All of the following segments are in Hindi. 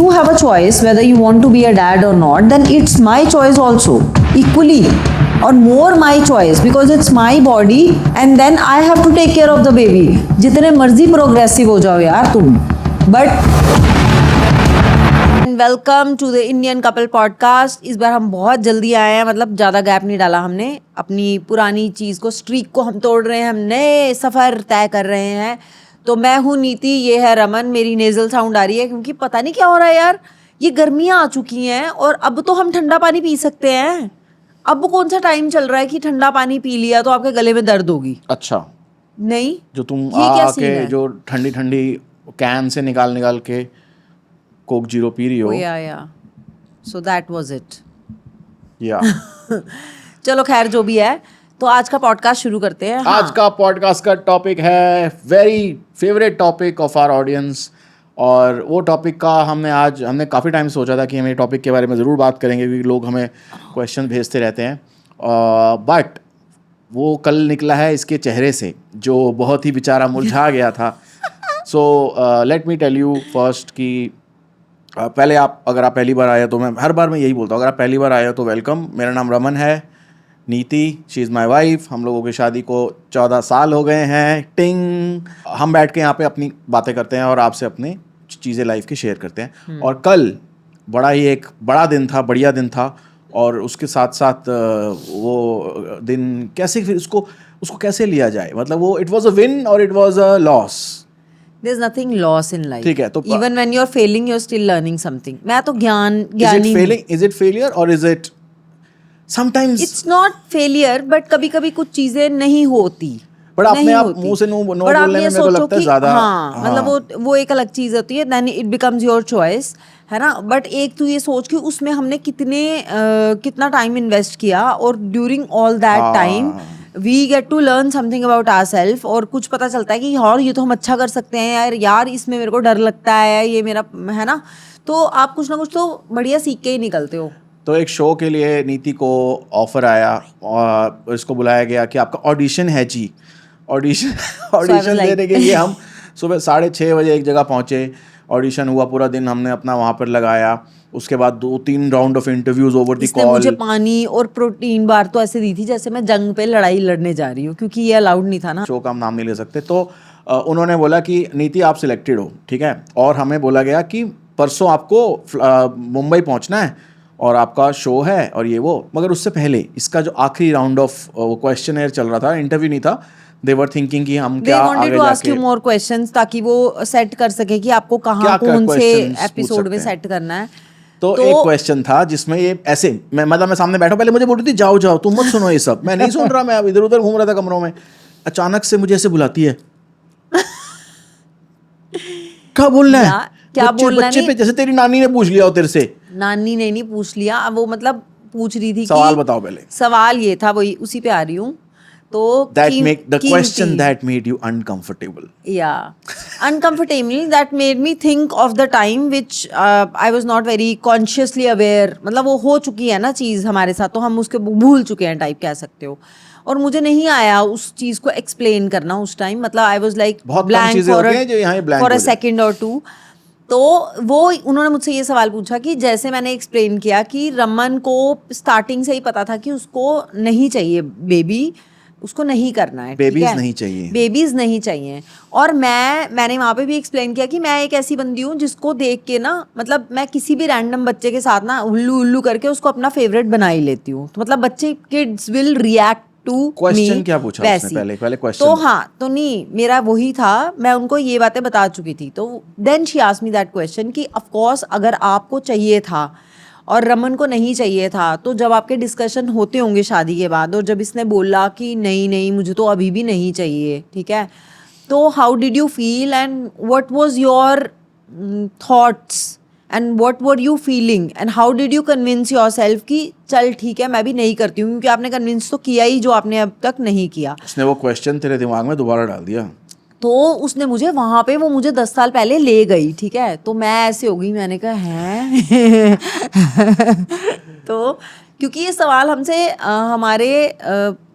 you have a choice whether you want to be a dad or not, then it's my choice also, equally or more my choice, because it's my body and then I have to take care of the baby. जितने मर्जी प्रोग्रेसिव हो जाओ यार तुम, but welcome to the Indian couple podcast. इस बार हम बहुत जल्दी आए हैं, मतलब ज़्यादा गैप नहीं डाला हमने। अपनी पुरानी चीज़ को, स्ट्रीक को हम तोड़ रहे हैं, हम नए सफ़र तय कर रहे हैं। तो मैं हूँ नीति, ये है रमन। मेरी नेज़ल साउंड आ रही है क्योंकि पता नहीं क्या हो रहा है यार, ये गर्मियाँ आ चुकी हैं और अब तो हम ठंडा पानी पी सकते हैं। अब कौन सा टाइम चल रहा है कि ठंडा पानी पी लिया तो आपके गले में दर्द होगी? अच्छा नहीं, जो तुम ये क्या सीन आके है? जो ठंडी ठंडी कैन से निकाल के कोक जीरो पी रही हो। या सो दैट वाज इट। या चलो खैर, जो भी है, तो आज का पॉडकास्ट शुरू करते हैं। आज का पॉडकास्ट का टॉपिक है very favourite topic of our audience, और वो टॉपिक का हमने काफ़ी टाइम सोचा था कि हम ये टॉपिक के बारे में ज़रूर बात करेंगे, क्योंकि लोग हमें क्वेश्चन भेजते रहते हैं। बट वो कल निकला है इसके चेहरे से, जो बहुत ही बेचारा मुरझा गया था। So let me tell you first कि पहले अगर आप पहली बार आए तो मैं हर बार मैं यही बोलता हूँ, अगर आप पहली बार आए हो तो वेलकम। मेरा नाम रमन है, नीति शी इज़ माई वाइफ। हम लोगों की शादी को 14 साल हो गए हैं। टिंग। हम बैठ के यहाँ पे अपनी बातें करते हैं और आपसे अपनी चीज़ें लाइफ की शेयर करते हैं। और कल एक बड़ा दिन था, बढ़िया दिन था, और उसके साथ साथ वो दिन कैसे फिर उसको कैसे लिया जाए, मतलब वो इट वॉज अ विन और it was a loss. There's nothing loss in life. ठीक है, तो even when you're failing, you're still learning something. मैं तो ज्ञानी is it failure or is it sometimes it's not failure, but कभी कभी कुछ चीजें नहीं होती, बट अपने आप मुंह से नो बोलने में मेरे को लगता है ज्यादा। हाँ, मतलब वो एक अलग चीज होती है, then it becomes your choice, है ना। बट एक तू ये सोच कि उसमें हमने कितना टाइम इन्वेस्ट किया, और during all that time we get to learn something about our self, और कुछ पता चलता है कि यार ये तो हम अच्छा कर सकते हैं, यार इसमें मेरे को डर लगता है, ये मेरा है ना। तो आप कुछ ना कुछ तो बढ़िया सीख के ही निकलते हो। तो एक शो के लिए नीति को ऑफर आया और इसको बुलाया गया कि आपका ऑडिशन है जी। ऑडिशन देने के लिए हम सुबह 6:30 बजे एक जगह पहुंचे। ऑडिशन हुआ, पूरा दिन हमने अपना वहाँ पर लगाया। उसके बाद 2-3 round of interviews over the call. मुझे पानी और प्रोटीन बार तो ऐसे दी थी जैसे मैं जंग पे लड़ाई लड़ने जा रही हूँ, क्योंकि ये अलाउड नहीं था ना। शो का हम नाम नहीं ले सकते। तो उन्होंने बोला कि नीति आप सिलेक्टेड हो, ठीक है। और हमें बोला गया कि परसों आपको मुंबई पहुंचना है और आपका शो है और ये वो। मगर उससे पहले इसका जो आखिरी राउंड ऑफ क्वेश्चनर चल रहा था, इंटरव्यू नहीं था। They were thinking कि हम क्या आगे जाके, They wanted to ask you more questions ताकि वो सेट कर सके कि आपको कौन से एपिसोड में सेट करना है। तो एक क्वेश्चन था जिसमें ये ऐसे मैं सामने बैठा, पहले मुझे बोल रही थी जाओ तुम मत सुनो ये सब। मैं नहीं सुन रहा, मैं अब इधर उधर घूम रहा था कमरों में। अचानक से मुझे ऐसे बुलाती है, क्या बोलना है, क्या बोलना बच्चे पे, जैसे तेरी नानी ने पूछ लिया हो तेरे से। नानी ने नहीं पूछ लिया, वो मतलब पूछ रही थी सवाल बताओ पहले। सवाल ये था, वही उसी पे आ रही हूँ। तो the question that made you uncomfortable. Yeah, uncomfortable. That made me think of the time which I was not very consciously aware. मतलब वो हो चुकी है ना चीज़ हमारे साथ, तो हम उसके भूल चुके हैं टाइप कह सकते हो। और मुझे नहीं आया उस चीज़ को एक्सप्लेन करना उस टाइम। मतलब I was like blank for a second और टू। तो वो उन्होंने मुझसे ये सवाल पूछा कि जैसे मैंने एक्सप्लेन किया कि रमन को स्टार्टिंग से ही पता था कि उसको नहीं चाहिए बेबी, उसको नहीं करना है, बेबीज नहीं चाहिए। और मैंने वहाँ पे भी एक्सप्लेन किया कि मैं एक ऐसी बंदी हूँ जिसको देख के ना, मतलब मैं किसी भी रैंडम बच्चे के साथ ना उल्लू करके उसको अपना फेवरेट बना ही लेती हूँ। तो मतलब बच्चे, kids will react to question क्या पूछा उसने पहले क्वेश्चन? तो हाँ, तो नहीं, मेरा वही था, मैं उनको ये बातें बता चुकी थी। तो then she asked me that question कि ऑफ कोर्स अगर आपको चाहिए था और रमन को नहीं चाहिए था, तो जब आपके डिस्कशन होते होंगे शादी के बाद, और जब इसने बोला कि नहीं मुझे तो अभी भी नहीं चाहिए, ठीक है, तो how did you feel and what was your thoughts and what were you feeling and how did you convince yourself कि चल ठीक है मैं भी नहीं करती हूँ, क्योंकि आपने कन्विंस तो किया ही जो आपने अब तक नहीं किया। उसने वो क्वेश्चन तेरे दिमाग में दोबारा डाल दिया। तो उसने मुझे वहाँ पे, वो मुझे 10 साल पहले ले गई, ठीक है। तो मैं ऐसे हो गई, मैंने कहा हैं तो क्योंकि ये सवाल हमसे हमारे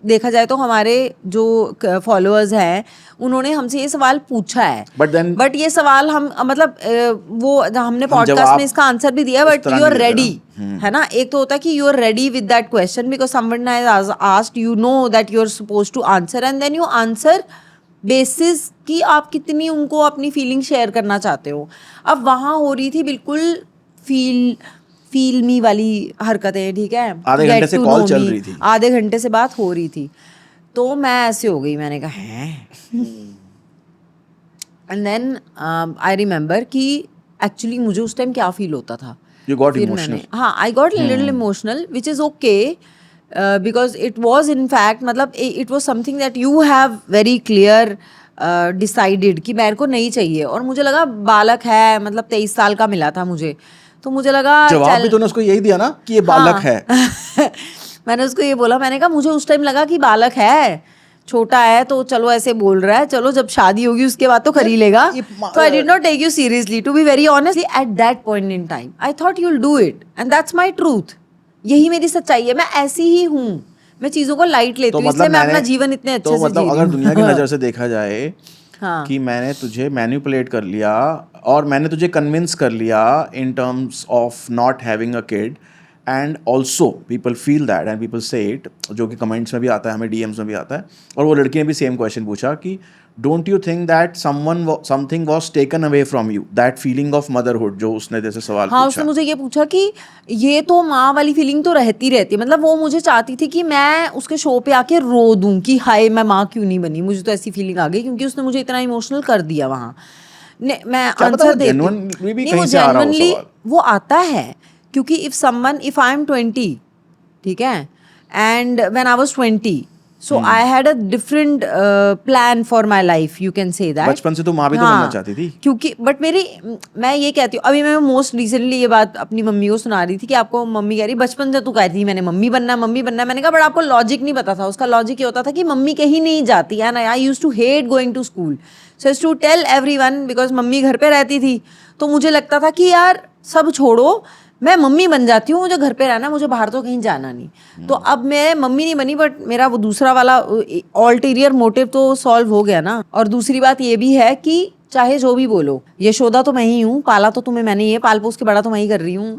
देखा जाए तो हमारे जो फॉलोअर्स हैं उन्होंने हमसे ये सवाल पूछा है, बट ये सवाल हम मतलब वो हमने पॉडकास्ट में इसका आंसर भी दिया, बट यू आर रेडी, है ना. एक तो होता है कि you are ready with that question because someone has asked, you know that you are supposed to answer and then you answer basis कि आप कितनी उनको अपनी फीलिंग शेयर करना चाहते हो. अब वहाँ हो रही थी बिल्कुल फील मी वाली हरकतें, ठीक है. आधे घंटे से कॉल चल रही थी, आधे घंटे से बात हो रही थी, तो मैं ऐसे हो गई, मैंने कहा हैं. एंड देन आई रिमेम्बर कि एक्चुअली मुझे उस टाइम क्या फील होता था. You got emotional. हाँ, I got little emotional which is okay because it was in fact मतलब it was something that you have very clear decided कि मेरे को नहीं चाहिए. और मुझे लगा बालक है, मतलब 23 साल का मिला था मुझे, तो मुझे लगा जवाब भी तूने उसको यही दिया ना कि ये बालक है. मैंने उसको ये बोला, मैंने कहा मुझे उस टाइम लगा कि बालक है, छोटा है, तो चलो ऐसे बोल रहा है, चलो जब शादी होगी उसके बाद तो कर ही लेगा. तो I did not take you seriously, to be very honestly at that point in time I thought you will do it and that's my truth. यही मेरी सच्चाई है, मैं ऐसी ही हूँ, मैं चीजों को लाइट लेती हूँ, इसलिए मैं अपना जीवन इतने अच्छे से जी रही हूँ. अगर दुनिया की नजर से देखा जाए कि मैंने तुझे मैनिपुलेट कर लिया और मैंने तुझे कन्विंस कर लिया in terms of not having a kid, and also people feel that and people से इट, जो कि कमेंट्स में भी आता है, हमें डीएम्स में भी आता है. और वो लड़की ने भी सेम क्वेश्चन पूछा कि don't you think that something was taken away from you, that feeling of motherhood, जो उसने जैसे सवाल पूछा. उसने मुझे ये पूछा कि ये तो माँ वाली फीलिंग तो रहती रहती है, मतलब वो मुझे चाहती थी कि मैं उसके शो पे आके रो दूं कि हाय मैं माँ क्यों नहीं बनी. मुझे तो ऐसी फीलिंग आ गई क्योंकि उसने मुझे इतना इमोशनल कर दिया वहाँ. मैं आंसर देती हूँ, वो जेन्युइनली वो आता है क्योंकि इफ आई एम 20, ठीक है, and when I was 20, so I had a different plan for my life, you can say that. बचपन से तो माँ भी तो बनना चाहती थी. क्योंकि बट मैं ये कहती हूँ, अभी मैं मोस्ट रिसेंटली ये बात अपनी मम्मी को सुना रही थी कि आपको मम्मी कह रही बचपन से तू कहती थी मैंने मम्मी बनना मम्मी बनना. मैंने कहा बट आपको लॉजिक नहीं पता था. उसका लॉजिक ये होता था कि मम्मी कहीं नहीं जाती है ना. I used to hate going to school, so used to tell everyone because mummy घर पे रहती थी. तो मुझे लगता था कि यार सब छोड़ो, मैं मम्मी बन जाती हूँ, मुझे घर पे रहना, मुझे बाहर तो कहीं जाना नहीं. तो अब मैं मम्मी नहीं बनी, बट मेरा वो दूसरा वाला अल्टीरियर मोटिव तो सॉल्व हो गया ना. और दूसरी बात ये भी है कि चाहे जो भी बोलो, यशोदा तो मैं ही हूँ, पाला तो तुम्हें मैंने, ये पाल पोस के बड़ा तो मैं ही कर रही हूँ.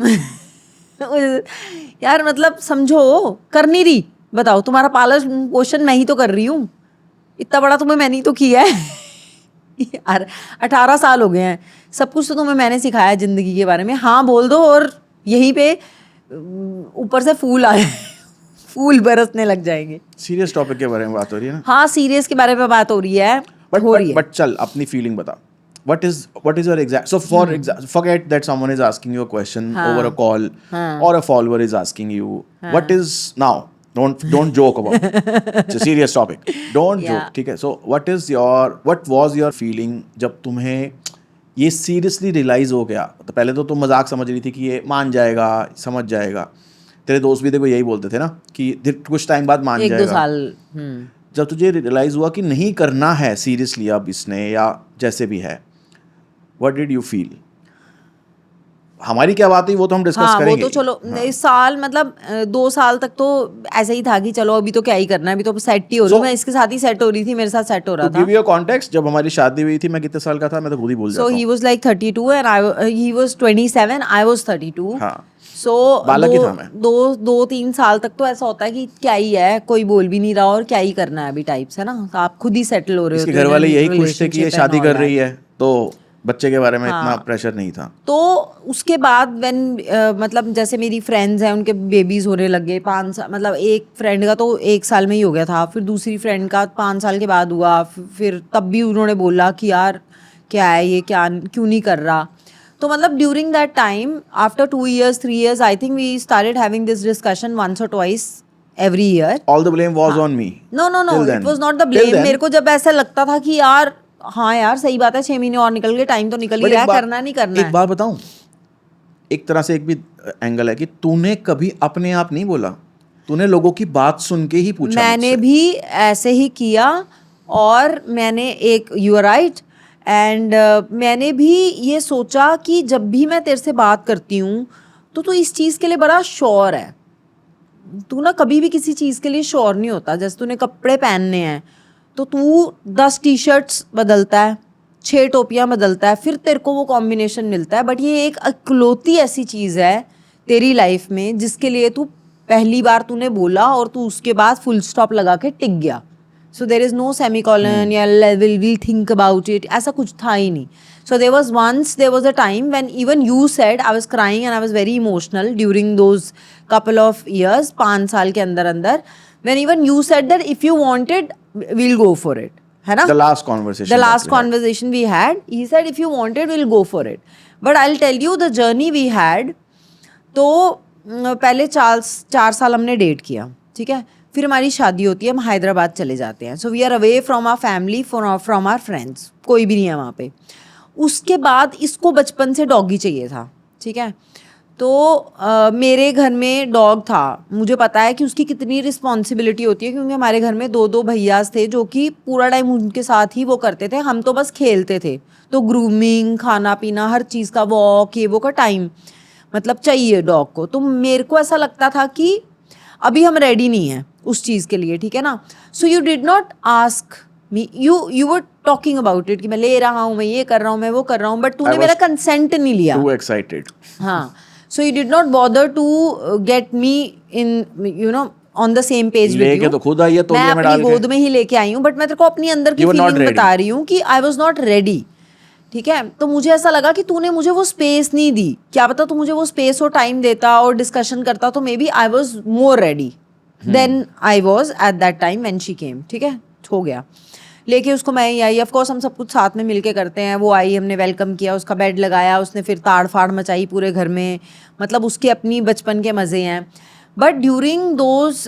यार मतलब समझो, कर नहीं रही, बताओ, तुम्हारा पालन पोषण मैं ही तो कर रही हूँ, इतना बड़ा तुम्हें मैंने ही तो किया है. यार 18 साल हो गए हैं, सब कुछ तो तुम्हें मैंने सिखाया है जिंदगी के बारे में. हाँ बोल दो और यहीं पे ऊपर से फूल आए, फूल बरसने लग जाएंगे. सीरियस टॉपिक के बारे में बात हो रही है ना. हाँ, सीरियस के बारे में बात हो रही है, बट चल अपनी फीलिंग बता. What is your exact, so for forget that someone is asking you a question over a call or a follower is asking you what is now, don't joke about it. It's a serious topic, don't joke, ठीक है. So what was your feeling जब तुम्हें ये सीरियसली रियलाइज हो गया? तो पहले तो तुम मजाक समझ रही थी कि ये मान जाएगा, समझ जाएगा. तेरे दोस्त भी देखो यही बोलते थे ना कि कुछ टाइम बाद मान जाएगा. 1-2 साल. जब तुझे रियलाइज हुआ कि नहीं करना है सीरियसली अब इसने, या जैसे भी है, व्हाट डिड यू फील? हमारी क्या बात है वो तो हम डिस्कस करेंगे. वो तो चलो इस साल मतलब 2 साल तक तो ऐसे ही था कि चलो अभी तो क्या ही करना है, अभी तो सेट ही हो रही हूँ. मैं इसके साथ ही सेट हो रही थी, मेरे साथ सेट हो रहा था. गिव यू अ कॉन्टेक्स्ट, जब हमारी शादी हुई थी मैं कितने साल का था, मैं तो खुद ही भूल जाता हूँ. So he was like 32 and he was 27, I was 32. हाँ, सो बालक ही था मैं. 2-3 साल तक तो ऐसा होता है कि क्या ही है, कोई बोल भी नहीं रहा और क्या ही करना है अभी टाइप्स, है ना. तो आप खुद ही सेटल हो रहे हो. इसके घर वाले यही खुश थे कि ये शादी कर रही है, तो बच्चे के बारे में इतना प्रेशर नहीं था. तो उसके बाद मतलब जैसे मेरी फ्रेंड्स हैं उनके बेबीज होने लगे 5 साल, मतलब एक फ्रेंड का तो 1 साल में ही हो गया था, फिर दूसरी फ्रेंड का 5 साल के बाद हुआ. फिर तब भी उन्होंने बोला कि यार क्या है ये, क्या क्यों नहीं कर रहा. तो मतलब during that time after 2 years 3 years I think we started having this discussion once or twice every year. All the blame was on me. No, it was not the blame. मेरे को जब ऐसा लगता था कि यार हाँ यार सही बात है, 6 महीने और निकल गए, टाइम तो निकल ही रहा है, करना नहीं करना है. एक बात बताऊं, एक तरह से एक भी एंगल है कि तूने कभी अपने आप नहीं बोला, तूने लोगों की बात सुन के ही पूछा. मैंने भी ऐसे ही किया और मैंने यू आर राइट, एंड मैंने भी ये सोचा कि जब भी मैं तेरे से बात करती हूँ तो तू इस चीज़ के लिए बड़ा श्योर है, तू ना कभी भी किसी चीज़ के लिए श्योर नहीं होता. जैसे तूने कपड़े पहनने हैं तो तू 10 टी शर्ट्स बदलता है, 6 टोपियाँ बदलता है, फिर तेरे को वो कॉम्बिनेशन मिलता है. बट ये एक इकलौती ऐसी चीज़ है तेरी लाइफ में जिसके लिए तू पहली बार तूने बोला और तू उसके बाद फुल स्टॉप लगा के टिक गया. सो देर इज़ नो सेमीकोलन या विल थिंक अबाउट इट, ऐसा कुछ था ही नहीं. So there was a time when even you said, I was crying and I was very emotional during those couple of years, 5 साल के अंदर when even you said that if you wanted, we'll go for it, है ना? The last conversation. The last conversation we had, he said if you wanted, we'll go for it. But I'll tell you the journey we had. तो पहले 4 साल हमने डेट किया, ठीक है. फिर हमारी शादी होती है, हम हैदराबाद चले जाते हैं. So we are away from our family, from our friends, कोई भी नहीं है वहाँ पे. उसके बाद इसको बचपन से डॉगी चाहिए था, ठीक है. तो मेरे घर में डॉग था. मुझे पता है कि उसकी कितनी रिस्पॉन्सिबिलिटी होती है क्योंकि हमारे घर में 2 भैयास थे जो कि पूरा टाइम उनके साथ ही वो करते थे. हम तो बस खेलते थे. तो ग्रूमिंग, खाना पीना, हर चीज़ का वॉक, ये वो का टाइम मतलब चाहिए डॉग को. तो मेरे को ऐसा लगता था कि अभी हम रेडी नहीं हैं उस चीज़ के लिए, ठीक है ना. सो you did not ask me, you were talking about it कि मैं ले रहा हूँ, मैं ये कर रहा हूँ, मैं वो कर रहा हूँ, बट तूने मेरा कंसेंट नहीं लिया. Too excited. हाँ. So you did not bother to get me in, you know, on the same page with you. तो खुद आई है तो मैं अपनी गोद में ही लेके आई हूँ, बट मैं तेरे को अपनी अंदर की फीलिंग बता रही हूँ कि आई वॉज नॉट रेडी, ठीक है. तो मुझे ऐसा लगा कि तूने मुझे वो स्पेस नहीं दी. क्या पता तू मुझे वो स्पेस और टाइम देता और डिस्कशन करता तो maybe I was more ready than I was at that time when she came, ठीक है. हो गया, लेके उसको मैं ही आई. ऑफकोर्स हम सब कुछ साथ में मिलके करते हैं. वो आई, हमने वेलकम किया, उसका बेड लगाया, उसने फिर ताड़ फाड़ मचाई पूरे घर में. मतलब उसके अपनी बचपन के मज़े हैं. But during those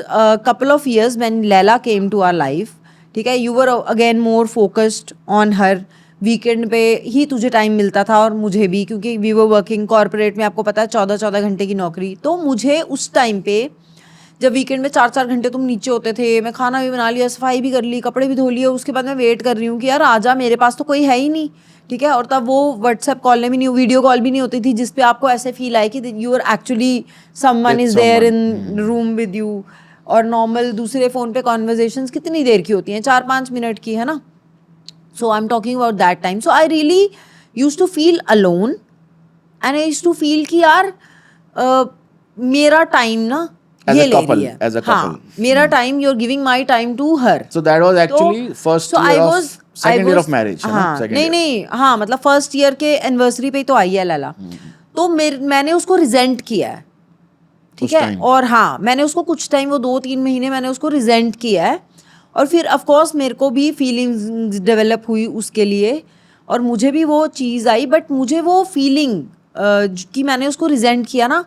couple of years when Laila came to our life, ठीक है, you were again more focused on her. Weekend पे ही तुझे टाइम मिलता था और मुझे भी, क्योंकि वी वर वर्किंग कॉर्पोरेट में, आपको पता है 14 घंटे की नौकरी. तो मुझे उस टाइम पे जब वीकेंड में 4 घंटे तुम नीचे होते थे, मैं खाना भी बना लिया, सफाई भी कर ली, कपड़े भी धो लिए, उसके बाद मैं वेट कर रही हूँ कि यार आजा, मेरे पास तो कोई है ही नहीं, ठीक है. और तब वो व्हाट्सएप कॉल भी नहीं, वीडियो कॉल भी नहीं होती थी जिसपे आपको ऐसे फील आए कि you are actually someone is there in room with you. और नॉर्मल दूसरे फ़ोन पे कॉन्वर्जेशंस कितनी देर की होती हैं, 4-5 मिनट की, है ना. So I am talking about that time. So I really used to feel alone and I used to feel कि यार मेरा टाइम ना ये ले रही है. as a couple. हाँ, मेरा time, you are giving my time to her. So that was actually first year of second year of marriage. हाँ, नहीं, हाँ, मतलब फर्स्ट ईयर के एनिवर्सरी पे ही तो आई है लैला. तो मैंने उसको रिजेंट किया है, ठीक है. और हाँ, मैंने उसको कुछ टाइम, वो 2-3 महीने मैंने उसको रिजेंट किया है. और फिर ऑफ कोर्स मेरे को भी फीलिंग्स डेवलप हुई उसके लिए और मुझे भी वो चीज़ आई. बट मुझे वो फीलिंग कि मैंने उसको रिजेंट किया ना,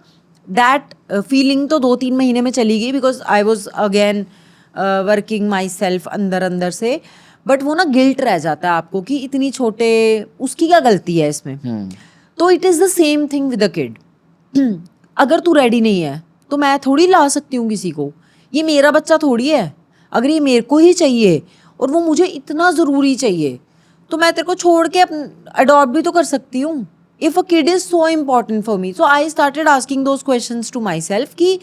दैट फीलिंग तो 2-3 महीने में चली गई because I was again working my self अंदर से. बट वो ना गिल्ट रह जाता है आपको कि इतनी छोटे, उसकी क्या गलती है इसमें. तो it is the same thing with a kid. अगर तू रेडी नहीं है तो मैं थोड़ी ला सकती हूँ किसी को. ये मेरा बच्चा थोड़ी है. अगर ये मेरे को ही चाहिए और वो मुझे इतना ज़रूरी चाहिए तो मैं तेरे को छोड़ के अडॉप्ट भी तो कर सकती हूँ. If a kid is so important for me, so I started asking those questions to myself कि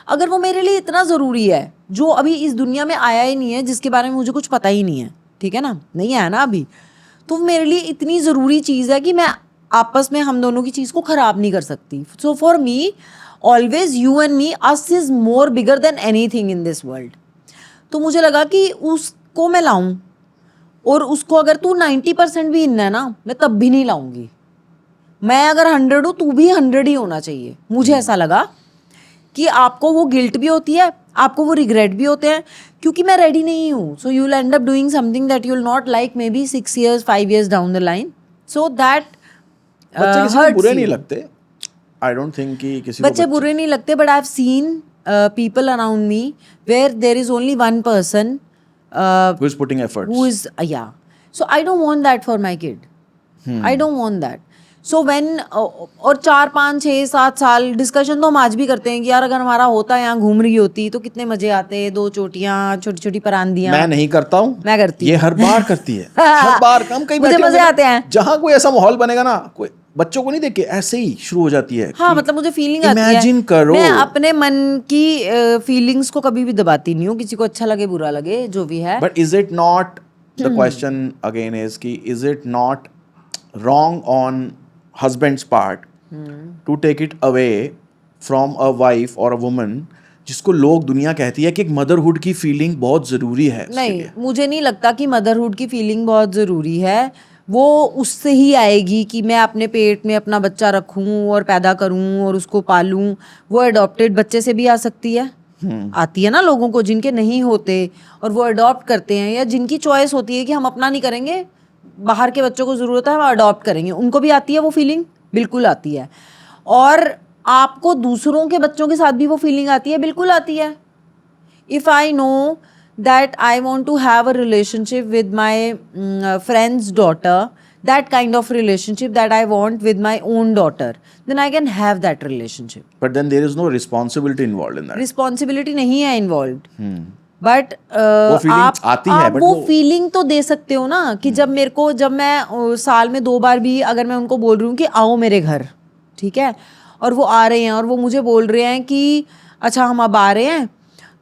अगर वो मेरे लिए इतना ज़रूरी है, जो अभी इस दुनिया में आया ही नहीं है, जिसके बारे में मुझे कुछ पता ही नहीं है, ठीक है ना, नहीं आया ना अभी, तो मेरे लिए इतनी ज़रूरी चीज़ है कि मैं आपस में हम दोनों की चीज़ को ख़राब नहीं कर सकती. So for me always you and me, us is more bigger than any thing in this world. तो मुझे लगा कि उसको मैं लाऊं और उसको अगर तू 90% भी इन है ना, मैं तब भी नहीं लाऊंगी. मैं अगर 100 हूँ, तू भी 100 ही होना चाहिए. मुझे ऐसा लगा कि आपको वो गिल्ट भी होती है, आपको वो रिग्रेट भी होते हैं क्योंकि मैं रेडी नहीं हूँ. So you will and up doing something that you will not like may be 6 years 5 years down the line. So that बच्चे बुरे नहीं लगते. आई डोंट थिंक कि किसी बच्चे बुरे नहीं लगते. But I have seen people around me where there is only one person who is putting efforts, who is yeah. So I don't want that for my kid. I don't want that. So when और 4 5 6 7 साल डिस्कशन तो हम आज भी करते हैं कि यार अगर हमारा होता, यहाँ घूम रही होती तो कितने मजे आते. 2 चोटियाँ, छोटी छोटी परांदियाँ. मैं नहीं करता हूँ, मैं करती ये हर बार करती है. हर बार कई मुझे मजे आते हैं. जहाँ कोई ऐसा माहौल बनेगा ना, कोई बच्चों को नहीं देख के ऐसे ही शुरू हो जाती है हाँ कि मतलब मुझे फीलिंग आती है, imagine करो। मैं अपने मन की फीलिंग्स को कभी भी दबाती नहीं हूँ, किसी को अच्छा लगे बुरा लगे जो भी है. But is it not, the question again is कि is it not wrong on husband's part to take it away from a wife or a woman जिसको लोग दुनिया कहती है कि एक मदरहुड की फीलिंग बहुत ज़रूरी है उसके नहीं, लिए। मुझे नहीं लगता कि मदरहुड की फीलिंग बहुत ज़रूरी है. वो उससे ही आएगी कि मैं अपने पेट में अपना बच्चा रखूं और पैदा करूं और उसको पालूं. वो अडॉप्टेड बच्चे से भी आ सकती है. आती है ना लोगों को जिनके नहीं होते और वो अडॉप्ट करते हैं, या जिनकी चॉइस होती है कि हम अपना नहीं करेंगे, बाहर के बच्चों को ज़रूरत है हम अडॉप्ट करेंगे, उनको भी आती है वो फीलिंग, बिल्कुल आती है. और आपको दूसरों के बच्चों के साथ भी वो फीलिंग आती है, बिल्कुल आती है. If I know that I want to have a relationship with my friend's daughter, that kind of relationship that I want with my own daughter, then I can have that relationship. But then there is no responsibility involved in that. Responsibility नहीं है involved. बट वो feeling आती है, आप but वो वो- फीलिंग तो दे सकते हो ना कि जब मैं साल में 2 बार भी अगर मैं उनको बोल रही हूँ कि आओ मेरे घर, ठीक है, और वो आ रहे हैं और वो मुझे बोल रहे हैं कि अच्छा हम अब आ रहे हैं,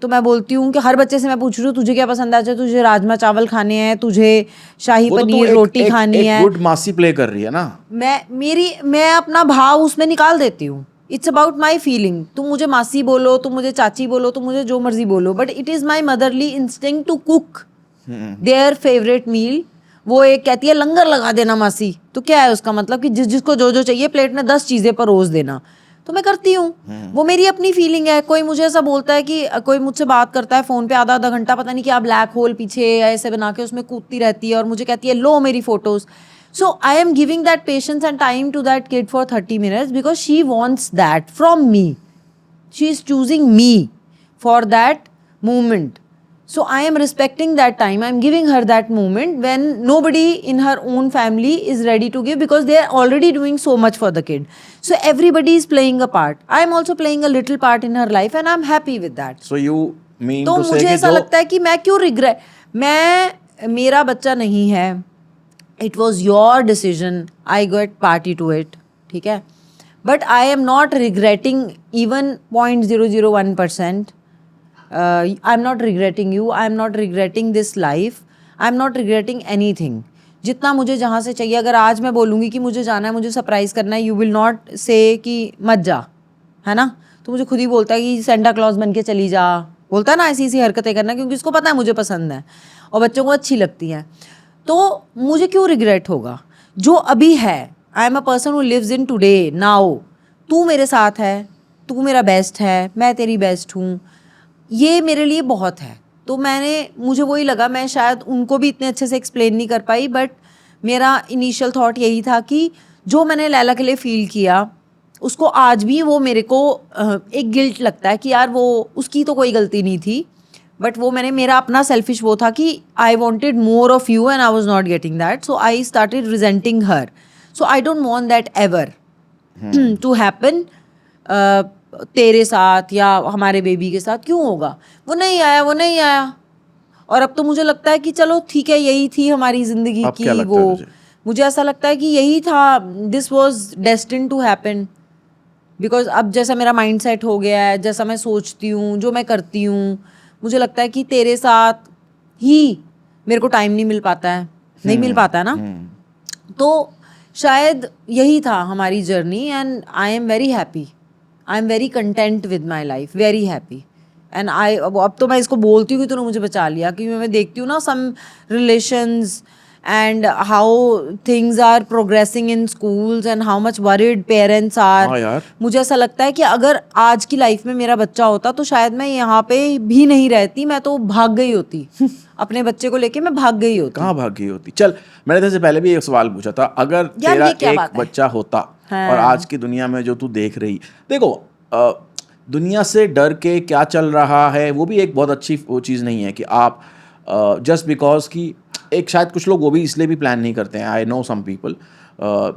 तो मैं बोलती हूँ कि हर बच्चे से मैं पूछ रही हूँ तुझे क्या पसंद है, अच्छा तुझे राजमा चावल खाने हैं, तुझे शाही वो तो तू पनीर रोटी खानी है. गुड मासी प्ले कर रही है ना। मैं अपना भाव उसमें निकाल देती हूँ. It's about my feeling. तुम मुझे मासी बोलो, तुम मुझे चाची बोलो, तुम मुझे जो मर्जी बोलो, but it is my motherly instinct to cook their favourite meal. वो एक कहती है लंगर लगा देना मासी, तो क्या है उसका मतलब कि जिसको जो जो चाहिए प्लेट में 10 चीज़ें परोस देना, तो मैं करती हूँ. वो मेरी अपनी फीलिंग है. कोई मुझे ऐसा बोलता है कि कोई मुझसे बात करता है फ़ोन पे आधा घंटा, पता नहीं क्या ब्लैक होल पीछे ऐसे बना के उसमें कूदती रहती है और मुझे कहती है लो मेरी photos. So I am giving that patience and time to that kid for 30 minutes because she wants that from me. She is choosing me for that moment. So I am respecting that time. I am giving her that moment when nobody in her own family is ready to give because they are already doing so much for the kid. So everybody is playing a part. I am also playing a little part in her life and I am happy with that. So you mean तो to say मुझे कि ऐसा जो लगता है कि मैं क्यों मेरा बच्चा नहीं है. It was your decision. I got party to it. ठीक है. But I am not regretting even 0.001%. I'm not regretting you. I'm not regretting this life. I'm not regretting anything. जितना मुझे जहाँ से चाहिए, अगर आज मैं बोलूँगी कि मुझे जाना है, मुझे सरप्राइज़ करना है, यू विल नॉट से कि मत जा, है ना. तो मुझे खुद ही बोलता है कि सेंटा क्लॉज बन के चली जा, बोलता है ना ऐसी ऐसी हरकतें करना, क्योंकि उसको पता है मुझे पसंद है और बच्चों को अच्छी लगती हैं. तो मुझे क्यों रिग्रेट होगा जो अभी है. I am a person who lives in today now. तू मेरे साथ है, तू मेरा बेस्ट है, मैं तेरी बेस्ट हूँ, ये मेरे लिए बहुत है. तो मुझे वही लगा, मैं शायद उनको भी इतने अच्छे से एक्सप्लेन नहीं कर पाई, बट मेरा इनिशियल थॉट यही था कि जो मैंने लैला के लिए फ़ील किया उसको आज भी वो मेरे को एक गिल्ट लगता है कि यार वो उसकी तो कोई गलती नहीं थी, बट वो मेरा अपना सेल्फिश वो था कि I wanted more of you and I was not getting that, so I started resenting her. So I don't want that ever to happen तेरे साथ या हमारे बेबी के साथ. क्यों होगा, वो नहीं आया. और अब तो मुझे लगता है कि चलो ठीक है, यही थी हमारी ज़िंदगी अब की क्या लगता है वो. तुझे? मुझे ऐसा लगता है कि यही था, this was destined to happen. Because अब जैसा मेरा माइंड सेट हो गया है, जैसा मैं सोचती हूँ, जो मैं करती हूँ, मुझे लगता है कि तेरे साथ ही मेरे को टाइम नहीं मिल पाता है, नहीं मिल पाता है ना. तो शायद यही था हमारी journey and I am very happy. I am very content with my life, very happy. And अब तो मैं इसको बोलती हूँ कि तूने मुझे बचा लिया, क्योंकि मैं देखती हूँ ना सम relations and how things are progressing in schools and how much worried parents are. हाँ यार. मुझे ऐसा लगता है कि अगर आज की लाइफ में मेरा बच्चा होता तो शायद मैं यहाँ पे भी नहीं रहती, मैं तो भाग गई होती. अपने बच्चे को लेके मैं भाग गई होती. कहाँ भाग गई होती. चल, मैंने तेरे से पहले भी एक सवाल पूछा था, अगर यार, तेरा ये क्या एक बात है? बच्चा होता हाँ. और आज की दुनिया में जो तू देख रही, देखो दुनिया से डर के क्या चल रहा है वो भी एक बहुत अच्छी वो चीज़ नहीं है कि आप जस्ट बिकॉज कि एक शायद कुछ लोग वो भी इसलिए भी प्लान नहीं करते हैं. आई नो सम पीपल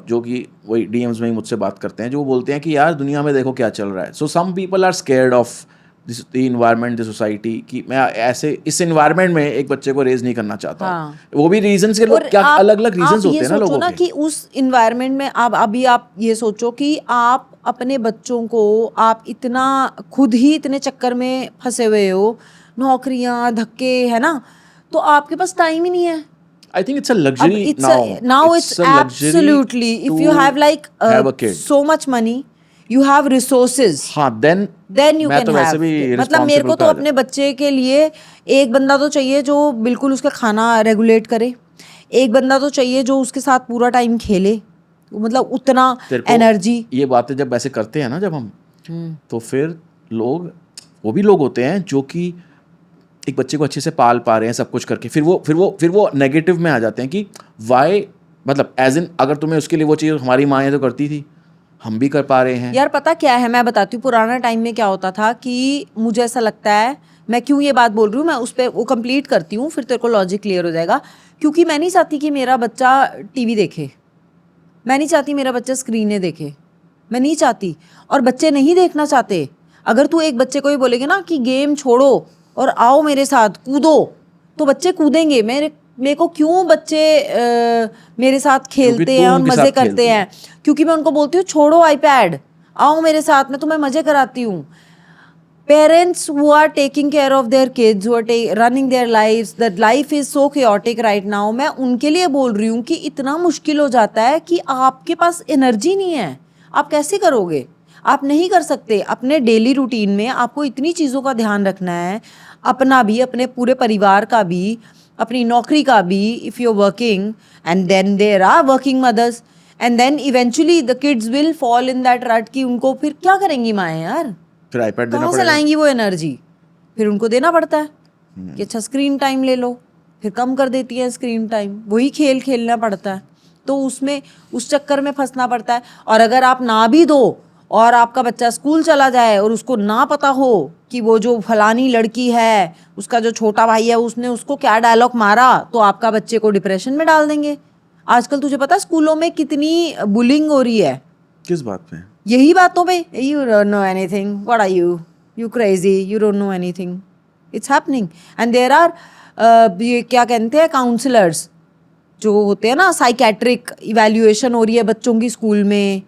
जो कि वही डीएम्स में ही मुझसे बात करते हैं, जो बोलते हैं कि यार दुनिया में देखो क्या चल रहा है. So some people are scared of the environment, the society, कि मैं ऐसे इस इन्वायरमेंट में एक बच्चे को रेज नहीं करना चाहता। हाँ। वो भी रीजंस के लोग क्या अलग अलग रीजंस होते हैं ना लोगों के। कि उस इन्वायरमेंट में अभी आप ये सोचो कि आप अपने बच्चों को आप इतना खुद ही इतने चक्कर में फंसे हुए हो, नौकरियां, धक्के, है ना, तो आपके पास टाइम ही नहीं है। I think it's a luxury now it's a luxury absolutely, if you to have like have a kid. so much money, you have resources, हाँ, then you मैं can तो वैसे have भी मतलब मेरे को responsible तो पे आ अपने बच्चे के लिए एक बंदा तो चाहिए जो बिल्कुल उसका खाना रेगुलेट करे, एक बंदा तो चाहिए जो उसके साथ पूरा टाइम खेले, मतलब उतना तेरे को एनर्जी। ये बातें जब ऐसे करते हैं ना जब हम, तो फिर लोग, वो भी लोग होते हैं जो कि एक बच्चे को अच्छे से पाल पा रहे हैं सब कुछ करके, फिर वो नेगेटिव में आ जाते हैं कि वाई, मतलब एज इन अगर तुम्हें उसके लिए वो चीज़ हमारी माँ ये तो करती थी, हम भी कर पा रहे हैं। यार पता क्या है, मैं बताती हूँ पुराना टाइम में क्या होता था कि मुझे ऐसा लगता है, मैं क्यों ये बात बोल रही हूँ, मैं उस पर वो कंप्लीट करती हूँ फिर तेरे को लॉजिक क्लियर हो जाएगा। क्योंकि मैं नहीं चाहती कि मेरा बच्चा टीवी देखे, मैं नहीं चाहती मेरा बच्चा स्क्रीनें देखे, मैं नहीं चाहती, और बच्चे नहीं देखना चाहते। अगर तू एक बच्चे को ही बोलेगे ना कि गेम छोड़ो और आओ मेरे साथ कूदो, तो बच्चे कूदेंगे। मेरे को क्यों बच्चे मेरे साथ खेलते हैं और मज़े करते हैं, क्योंकि मैं उनको बोलती हूँ छोड़ो आईपैड, आओ मेरे साथ, मैं तुम्हें मज़े कराती हूँ। Parents who are taking care of their kids, who are running their lives, that life is so chaotic right now, मैं उनके लिए बोल रही हूँ कि इतना मुश्किल हो जाता है कि आपके पास एनर्जी नहीं है, आप कैसे करोगे? आप नहीं कर सकते। अपने डेली रूटीन में आपको इतनी चीज़ों का ध्यान रखना है, अपना भी, अपने पूरे परिवार का भी, अपनी नौकरी का भी, if you are working, and then there are working mothers, and then eventually the kids will fall in that rut कि उनको फिर क्या करेंगी माएँ यार, फिर आईपैड देना कहाँ से पड़ेगा। लाएंगी वो एनर्जी? फिर उनको देना पड़ता है कि अच्छा स्क्रीन टाइम ले लो, फिर कम कर देती है स्क्रीन टाइम, वही खेल खेलना पड़ता है, तो उसमें उस चक्कर में फंसना पड़ता है। और अगर आप ना भी दो और आपका बच्चा स्कूल चला जाए और उसको ना पता हो कि वो जो फलानी लड़की है, उसका जो छोटा भाई है, उसने उसको क्या डायलॉग मारा, तो आपका बच्चे को डिप्रेशन में डाल देंगे। आजकल तुझे पता है स्कूलों में कितनी बुलिंग हो रही है? किस बात पे? यही बातों पे। You don't know anything, what are you crazy, you don't know anything, it's happening. And there are ये क्या कहते हैं, काउंसलर्स जो होते हैं ना, साइकेट्रिक इवैल्यूएशन हो रही है बच्चों की स्कूल में,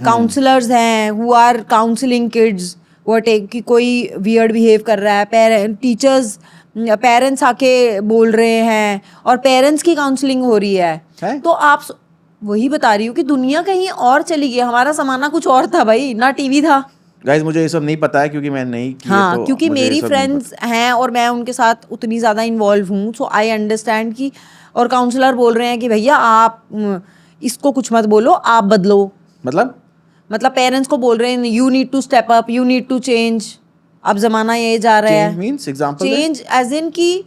काउंसलर्स हैं हु आर काउंसलिंग किड्स, वो टेक कि कोई वियर्ड बिहेव कर रहा है, पेरेंट्स आके बोल रहे हैं और पेरेंट्स की काउंसलिंग हो रही है। तो आप वही बता रही हूँ कि दुनिया कहीं और चली गई, हमारा ज़माना कुछ और था भाई, ना टीवी था। गाइस मुझे ये सब नहीं पता है क्योंकि मैं नहीं किए, हाँ, तो क्योंकि मुझे मेरी फ्रेंड्स हैं और मैं उनके साथ उतनी ज़्यादा इन्वॉल्व हूँ, सो आई अंडरस्टैंड कि, और काउंसलर बोल रहे हैं कि भैया आप इसको कुछ मत बोलो, आप बदलो। मतलब पेरेंट्स को बोल रहे हैं you need to step up, you need to change. अब ज़माना ये जा रहा है, means example change as in कि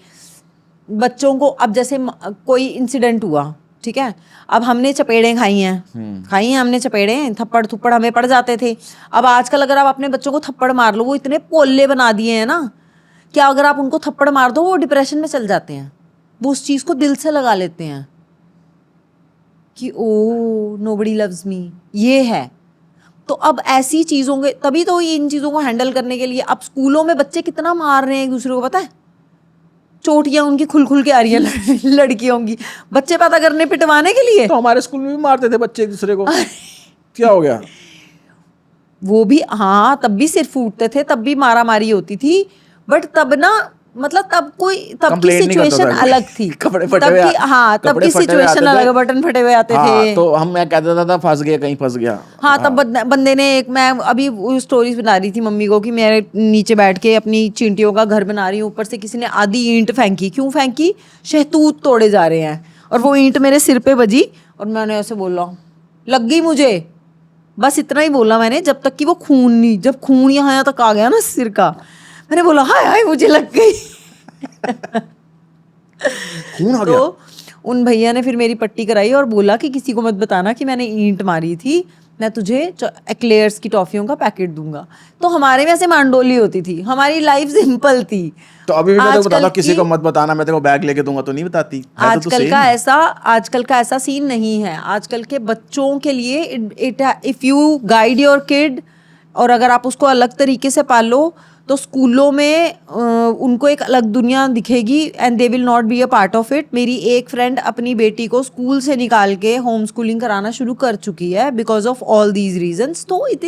बच्चों को, अब जैसे कोई इंसिडेंट हुआ, ठीक है, अब हमने चपेड़ें खाई हैं हमने चपेड़ें, थप्पड़ थुप्पड़ हमें पड़ जाते थे। अब आजकल अगर आप अपने बच्चों को थप्पड़ मार लो, वो इतने पोले बना दिए हैं ना, क्या अगर आप उनको थप्पड़ मार दो वो डिप्रेशन में चल जाते हैं, वो उस चीज़ को दिल से लगा लेते हैं कि ओ नोबडी लव्स मी, ये है। तो अब ऐसी चीज़ों के, तभी तो ये इन चीज़ों को हैंडल करने के लिए अब स्कूलों में बच्चे कितना मार रहे हैं एक दूसरे को, पता है? चोटियां उनकी खुल के आ रही है लड़कियों की, बच्चे पैदा करने पिटवाने के लिए। तो हमारे स्कूल में भी मारते थे बच्चे एक दूसरे को। क्या हो गया? वो भी हाँ, तब भी सिर फूटते थे, तब भी मारा मारी होती थी, बट तब ना, मतलब तब की सिचुएशन अलग थी, कपड़े फटे हुए, हाँ तब की सिचुएशन अलग, बटन फटे हुए आते थे, तो हम, मैं कहता था फंस गया, कहीं फंस गया। हाँ, तब बंदे ने एक, मैं अभी स्टोरीज बना रही थी मम्मी को कि मैं नीचे बैठ के अपनी चींटियों का घर बना रही हूँ, ऊपर से किसी ने आधी ईंट फेंकी। क्यों फेंकी? शहतूत तोड़े जा रहे हैं, और वो ईंट मेरे सिर पे बजी और मैंने ऐसे बोला, लग गई मुझे, बस इतना ही बोला मैंने, जब तक कि वो खून नहीं, जब खून यहाँ तक आ गया ना सिर का, मैंने बोला हाय हाय मुझे लग गई। खून आ गया। तो उन भैया ने फिर मेरी पट्टी कराई और बोला कि किसी को मत बताना कि मैंने ईंट मारी थी, मैं तुझे एक्लेयर्स की टॉफियों का पैकेट दूंगा। तो हमारे में ऐसे मांडोली होती थी, हमारी लाइफ सिंपल थी। तो अभी भी मैं तो बताता, किसी को मत बताना, मैं तेरे को बैग लेके दूंगा, तो नहीं बताती। आजकल का ऐसा सीन नहीं है। आजकल के बच्चों के लिए if you guide your kid, और अगर आप उसको अलग तरीके से पालो, तो स्कूलों में उनको एक अलग दुनिया दिखेगी and they will not be a part of it. मेरी एक फ्रेंड अपनी बेटी को स्कूल से निकाल के होम स्कूलिंग कराना शुरू कर चुकी है because of all these reasons. तो it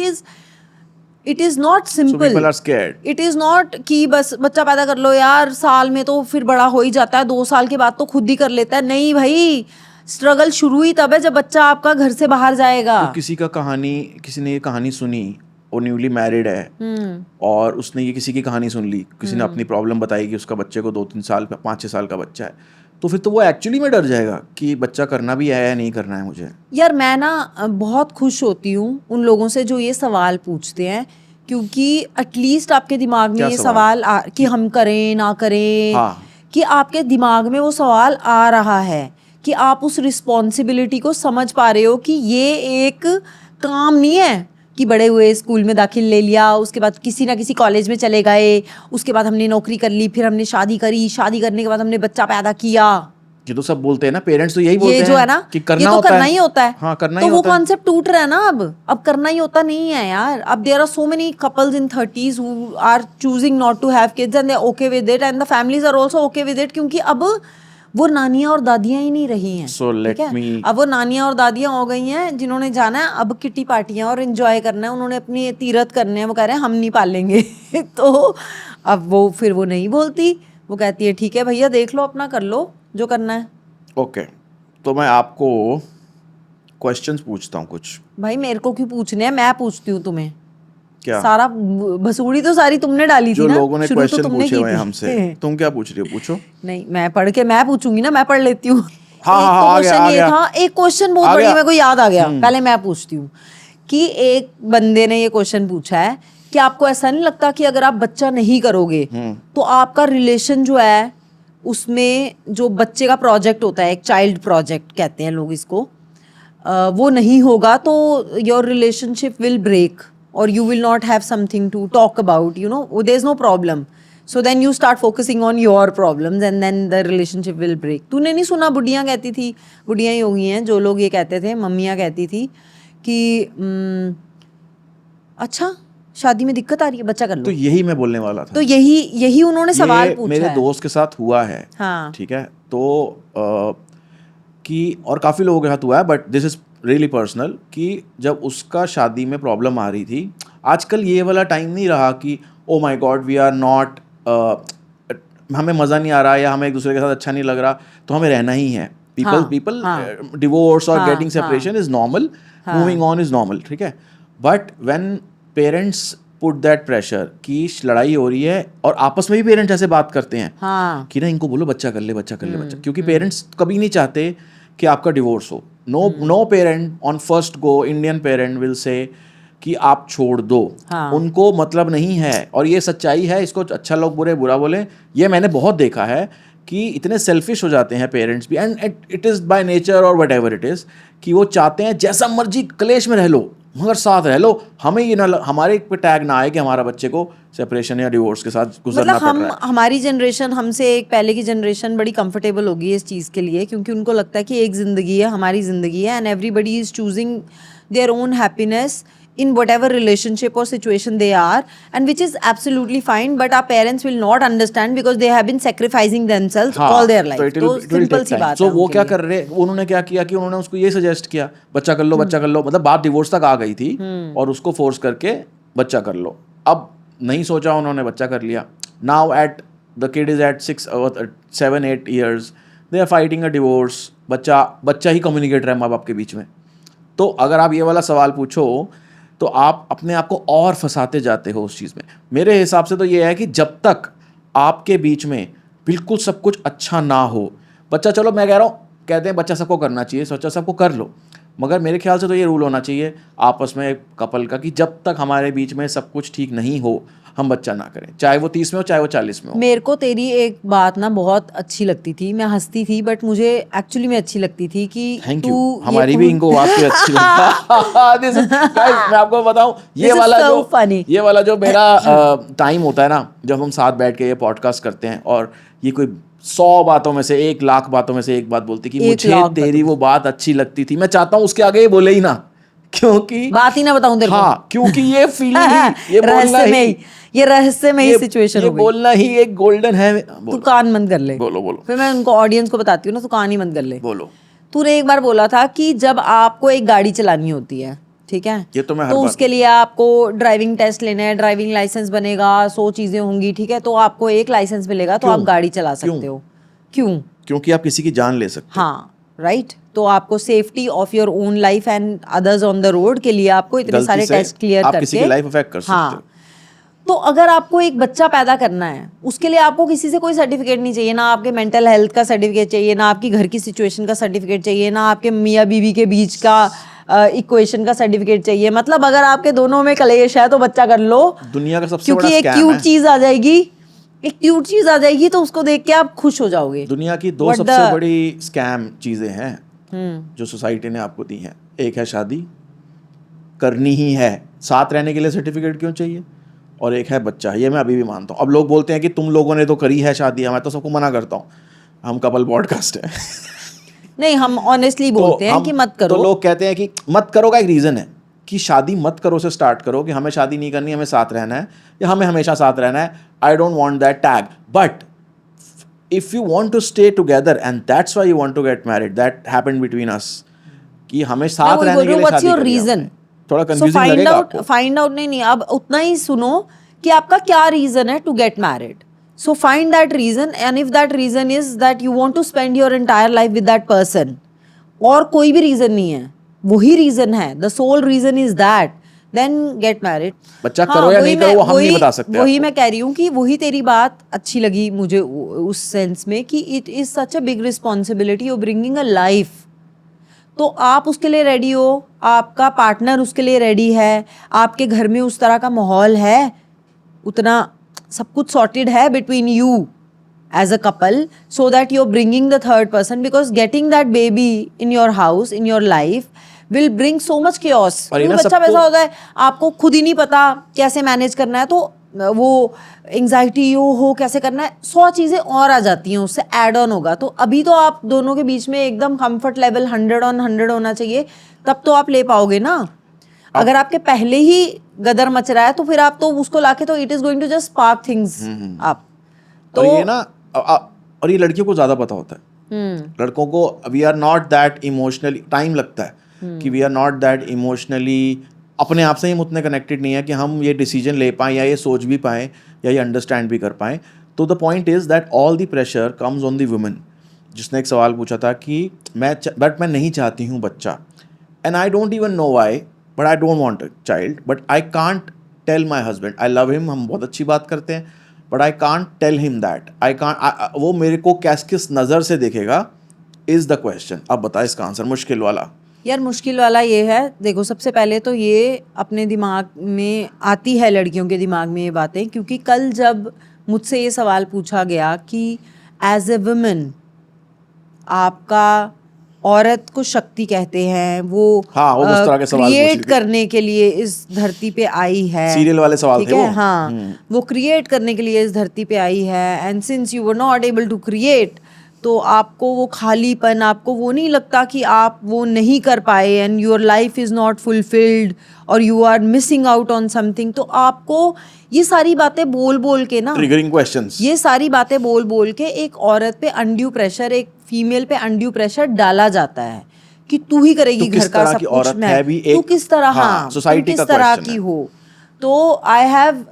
is not So people simple. are scared. It is not कि बस बच्चा पैदा कर लो यार, साल में तो फिर बड़ा हो ही जाता है, 2 साल के बाद तो खुद ही कर लेता है. नहीं भाई, स्ट्रगल शुरू ही तब है जब बच्चा आपका घर से बाहर जाएगा. तो किसी ने ये कहानी सुनी, वो न्यूली मैरिड है और उसने ये किसी की कहानी सुन ली, किसी ने अपनी प्रॉब्लम बताई कि उसका बच्चे को 2-3 साल 5-6 साल का बच्चा है, तो फिर तो वो एक्चुअली में डर जाएगा कि बच्चा करना भी है या नहीं करना है मुझे. यार मैं ना बहुत खुश होती हूँ उन लोगों से जो ये सवाल पूछते हैं, क्योंकि एटलीस्ट आपके दिमाग में क्या ये सवाल? सवाल कि हम करें ना करें, हाँ. कि आपके दिमाग में वो सवाल आ रहा है कि आप उस रिस्पॉन्सिबिलिटी को समझ पा रहे हो कि ये एक काम नहीं है कि बड़े हुए स्कूल में दाखिल ले लिया, उसके बाद किसी ना किसी कॉलेज में चले गए, उसके बाद हमने नौकरी कर ली, फिर हमने शादी करी, शादी करने के बाद हमने बच्चा पैदा किया. ये तो सब बोलते हैं ना, पेरेंट्स तो यही बोलते ये हैं जो है ना, कि ये करना तो होता करना है. ही होता है. हाँ, करना तो ही वो होता है. कॉन्सेप्ट टूट रहा है ना. अब करना ही होता नहीं है यार. अब there are so many couples in 30s who are choosing not to have kids and they are okay with it and the families are also okay with it, क्योंकि अब वो नानियां और दादियां ही नहीं रही हैं. So let ठीक है? me- अब वो नानियां और दादियां हो गई हैं जिन्होंने जाना है अब किटी पार्टियां और एंजॉय करना है, उन्होंने अपनी तीरथ करने हैं. वो कह रहे हैं हम नहीं पालेंगे. तो अब वो फिर वो नहीं बोलती, वो कहती है ठीक है भैया देख लो अपना, कर लो जो करना है. ओके, तो मैं आपको क्वेश्चंस पूछता हूँ कुछ. भाई मेरे को क्यों पूछने हैं, मैं पूछती हूँ तुम्हें. क्या? सारा भसूड़ी तो सारी तुमने डाली जो थी ना, लोगों ने शुरू तो क्वेश्चन तुमने पूछे की हुए हैं थी. हमसे, तुम क्या पूछ रही हो? पूछो. नहीं, मैं पढ़ के मैं पूछूंगी ना, मैं पढ़ लेती हूँ. हाँ, एक हाँ, तो आ गया, क्वेश्चन आ ये गया. था, एक क्वेश्चन बहुत आ बढ़िया गया. मेरे को याद आ गया, पहले मैं पूछती हूँ कि एक बंदे ने ये क्वेश्चन पूछा है कि आपको ऐसा नहीं लगता कि अगर आप बच्चा नहीं करोगे तो आपका रिलेशन जो है उसमें जो बच्चे का प्रोजेक्ट होता है, एक चाइल्ड प्रोजेक्ट कहते हैं लोग इसको, वो नहीं होगा तो योर रिलेशनशिप विल ब्रेक और you will not have something to talk about, you know, there is no problem. So then you start focusing on your problems and then the relationship will break. तूने नहीं सुना, बुढ़ियाँ कहती थी, बुढ़ियाँ ही हो गई हैं जो लोग ये कहते थे, मम्मियाँ कहती थी कि अच्छा शादी में दिक्कत आ रही है, बच्चा कर तो लो. यही मैं बोलने वाला था. तो यही उन्होंने सवाल ये पूछा मेरे है. दोस्त के साथ हुआ है. हाँ. ठीक है, तो कि और काफ़ी लोगों के साथ हुआ है, but this is really personal, कि जब उसका शादी में प्रॉब्लम आ रही थी, आजकल ये वाला टाइम नहीं रहा कि oh my god we are not, हमें मज़ा नहीं आ रहा या हमें एक दूसरे के साथ अच्छा नहीं लग रहा तो हमें रहना ही है. पीपल डिवोर्स और getting separation is normal, moving on is normal. ठीक है, but when parents put that pressure कि लड़ाई हो रही है, और आपस में भी पेरेंट्स ऐसे बात करते हैं हाँ. कि ना इनको बोलो बच्चा कर ले, बच्चा कर ले, बच्चा, क्योंकि पेरेंट्स कभी नहीं चाहते कि आपका डिवोर्स हो. No parent on first go, Indian parent will say कि आप छोड़ दो. हाँ. उनको मतलब नहीं है, और ये सच्चाई है, इसको अच्छा लोग बुरे बुरा बोले, ये मैंने बहुत देखा है कि इतने सेल्फिश हो जाते हैं पेरेंट्स भी, and it is by nature और वट एवर इट इज़, कि वो चाहते हैं जैसा मर्जी क्लेश में रह लो मगर साथ रह लो, हमें ये ना हमारे पे टैग ना आए कि हमारा बच्चे को सेपरेशन या डिवोर्स के साथ गुजरना मतलब पड़ रहा है. हमारी जनरेशन हमसे एक पहले की जनरेशन बड़ी कंफर्टेबल होगी इस चीज़ के लिए, क्योंकि उनको लगता है कि एक ज़िंदगी है, हमारी ज़िंदगी है, and everybody is choosing their own happiness in whatever relationship or situation they are, and which is absolutely fine, but our parents will not understand because they have been sacrificing themselves all their life. तो सिंपल सी बात है. है. वो क्या कर रहे, उन्होंने क्या किया कि उन्होंने उसको ये सजेस्ट किया बच्चा कर लो, बच्चा कर लो, मतलब बात डिवोर्स तक आ गई थी और उसको फोर्स करके बच्चा कर लो. अब नहीं सोचा उन्होंने, बच्चा कर लिया. Now at the kid is at 7-8 years, they are fighting a divorce. बच्चा ही कम्युनिकेटर है माँ बाप के बीच में. तो अगर आप ये वाला सवाल पूछो तो आप अपने आप को और फंसाते जाते हो उस चीज़ में. मेरे हिसाब से तो ये है कि जब तक आपके बीच में बिल्कुल सब कुछ अच्छा ना हो, बच्चा, चलो मैं कह रहा हूँ, कहते हैं बच्चा सबको करना चाहिए, बच्चा सबको कर लो, मगर मेरे ख्याल से तो ये रूल होना चाहिए आपस में कपल का कि जब तक हमारे बीच में सब कुछ ठीक नहीं हो हम बच्चा ना करें, चाहे वो 30 में हो चाहे वो 40 में हो. मेरे को तेरी एक बात ना बहुत अच्छी लगती थी, मैं हंसती थी बट मुझे एक्चुअली में अच्छी लगती थी कि थैंक यू. हमारी भी इनको बात पे अच्छी लगती है. मैं आपको बताऊं, ये वाला जो मेरा टाइम होता है ना, जब हम साथ बैठ के ये पॉडकास्ट करते हैं और ये कोई 100 बातों में से 1 लाख बातों में से एक बात बोलती कि मुझे तेरी वो बात अच्छी लगती थी, मैं चाहता हूँ उसके आगे ये बोले ही ना क्योंकि बात ही ना बताऊं तेरे को। हाँ, क्योंकि ये फीलिंग ये बोलना रहस्यमय ही ये रहस्यमय सिचुएशन ये हो गई। बोलना ही एक गोल्डन है। तू बोलो कान बंद कर ले, बोलो बोलो फिर मैं उनको ऑडियंस को बताती हूँ ना, तू कान ही बंद कर ले। बोलो। तूने एक बार बोला था कि जब आपको एक गाड़ी चलानी होती है, ठीक है, ये तो मैं हर तो बार उसके लिए आपको ड्राइविंग टेस्ट लेना है, ड्राइविंग लाइसेंस बनेगा, 100 चीजें होंगी, ठीक है, तो आपको एक लाइसेंस मिलेगा तो क्यों? आप गाड़ी चला क्यों? सकते हो। क्यों? क्योंकि आप किसी की जान ले सकते हो। हाँ, राइट। तो आपको safety of your own life and others on the road के लिए आपको इतने गलती सारे से टेस्ट क्लियर आप करके, किसी की लाइफ अफेक्ट कर सकते हाँ। हो। तो अगर आपको एक बच्चा पैदा करना है, उसके लिए आपको किसी से कोई सर्टिफिकेट नहीं चाहिए, ना आपके मेंटल हेल्थ का सर्टिफिकेट चाहिए, ना आपकी घर की सिचुएशन का सर्टिफिकेट चाहिए, ना आपके मियाँ बीवी के बीच का इक्वेशन का सर्टिफिकेट चाहिए। मतलब अगर आपके दोनों में कलेश है तो बच्चा कर लो, दुनिया का सबसे क्योंकि बड़ा एक स्कैम क्यूट है। चीज आ जाएगी, एक क्यूट चीज आ जाएगी तो उसको देख के आप खुश हो जाओगे। दुनिया की दो What सबसे the- बड़ी स्कैम चीजें हैं जो सोसाइटी ने आपको दी हैं। एक है शादी करनी ही है, साथ रहने के लिए सर्टिफिकेट क्यों चाहिए, और एक है बच्चा। ये मैं अभी भी मानता हूँ। अब लोग बोलते हैं कि तुम लोगों ने तो करी है शादी, मैं तो सबको मना करता हूँ, हम कपल पॉडकास्ट है। नहीं, हम ऑनेस्टली बोलते हैं कि मत करो। तो लोग कहते हैं कि मत करो का एक रीज़न है कि शादी मत करो से स्टार्ट करो, कि हमें शादी नहीं करनी, हमें साथ रहना है या हमें हमेशा साथ रहना है। I don't want that tag, but if you want to stay together and that's why you want to get married, that happened between us, कि हमें साथ रहने के लिए व्हाट्स शादी योर करी रीजन? हमने। थोड़ा कंफ्यूजिंग लगेगा आपको। फाइंड आउट नहीं, अब उतना ही सुनो कि आपका क्या रीजन है to get married. So find that reason, and if that reason is that you want to spend your entire life with that person, और कोई भी रीजन नहीं है, वही रीजन है, the sole reason is that, then get married. बच्चा करो या नहीं करो वो हम नहीं बता सकते वही आपको। मैं कह रही हूँ कि वही तेरी बात अच्छी लगी मुझे उस सेंस में कि it is such a big responsibility of bringing a life. तो आप उसके लिए रेडी हो, आपका पार्टनर उसके लिए रेडी है, आपके घर में उस तरह का माहौल है, उतना सब कुछ सॉर्टेड है between you as a couple, so that you're bringing the third person, because getting that baby in your house, in your life, will bring so much chaos. और ये क्योंकि ना बच्चा सबको- वैसा होता है, आपको खुद ही नहीं पता कैसे मैनेज करना है, तो वो एंग्जाइटी हो कैसे करना है, 100 चीज़ें और आ जाती हैं, उससे एड ऑन होगा। तो अभी तो आप दोनों के बीच में एकदम कंफर्ट लेवल 100/100 होना चाहिए, तब तो आप ले पाओगे ना। अगर आपके पहले ही गदर मच रहा है तो फिर आप तो उसको लाके, तो it is going to just spark things up. तो ये ना और ये लड़कियों को ज़्यादा पता होता है। लड़कों को we are not that emotionally, time लगता है कि we are not that emotionally, अपने आप से ही हम उतने कनेक्टेड नहीं है कि हम ये डिसीजन ले पाएँ या ये सोच भी पाएँ या ये अंडरस्टैंड भी कर पाएँ। तो the point is that all the pressure comes on the women. जिसने एक सवाल पूछा था कि मैं नहीं चाहती हूँ बच्चा, and I don't even know why, but I don't want a child, but I can't tell my husband, I love him, हम बहुत अच्छी बात करते हैं, but I can't tell him that, I can't, वो मेरे को किस नज़र से देखेगा इज़ द क्वेश्चन। अब बता इसका आंसर, मुश्किल वाला। यार मुश्किल वाला ये है, देखो सबसे पहले तो ये अपने दिमाग में आती है, लड़कियों के दिमाग में ये बातें, क्योंकि कल जब मुझसे ये सवाल पूछा गया कि एज ए वुमेन आपका, औरत को शक्ति कहते हैं, वो हाँ, वो उस तरह के सवाल पूछ रही क्रिएट थी। करने के लिए इस धरती पे आई है, सीरियल वाले सवाल ठीक थे है, वो। हाँ, वो क्रिएट करने के लिए इस धरती पे आई है, and since you were not able to create, तो आपको वो खालीपन, आपको वो नहीं लगता कि आप वो नहीं कर पाए, and your life is not fulfilled और you are missing out on something. तो आपको ये सारी बातें बोल बोल के ना, ट्रिगरिंग क्वेश्चंस, ये सारी बातें बोल बोल के एक औरत पे अनड्यू प्रेशर, एक फीमेल पे अनड्यू प्रेशर डाला जाता है कि तू ही करेगी घर का सब कुछ, मैं, तू किस तरह, हाँ, सोसाइटी किस का तरह क्वेश्चन की है। हो। तो I have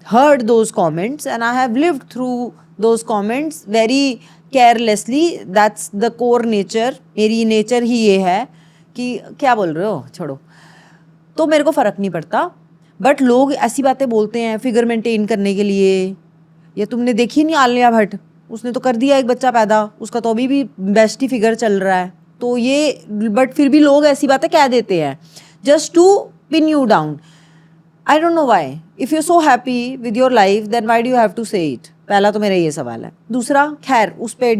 heard those comments and I have lived through those comments very carelessly. That's the core nature, मेरी नेचर ही ये है कि क्या बोल रहे हो, छोड़ो। तो मेरे को फ़र्क नहीं पड़ता, बट लोग ऐसी बातें बोलते हैं फिगर मेंटेन करने के लिए। या तुमने देखी नहीं आलिया भट्ट, उसने तो कर दिया एक बच्चा पैदा, उसका तो अभी भी बेस्ट ही फिगर चल रहा है। तो ये, बट फिर भी लोग ऐसी बातें कह देते हैं just to pin you down. I don't know why, if you so happy with your life then why do you have to say it. पहला तो मेरा ये सवाल है। दूसरा, खैर उस पर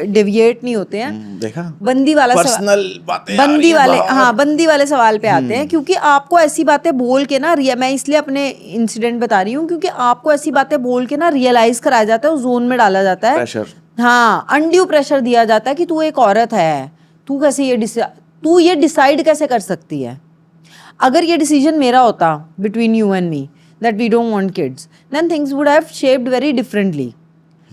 डेविएट नहीं होते हैं। देखा, बंदी वाला पर्सनल बातें, बंदी वाले, हाँ, बंदी वाले सवाल पे आते हैं, क्योंकि आपको ऐसी बातें बोल के ना, मैं इसलिए अपने इंसिडेंट बता रही हूँ क्योंकि आपको ऐसी बातें बोल के ना रियलाइज कराया जाता है, उस जोन में डाला जाता है, प्रेशर, हाँ, अनड्यू प्रेशर दिया जाता है कि तू एक औरत है, तू कैसे ये डिसाइड कैसे कर सकती है। अगर ये डिसीजन मेरा होता between you and me that we don't want kids, then things would have shaped very differently.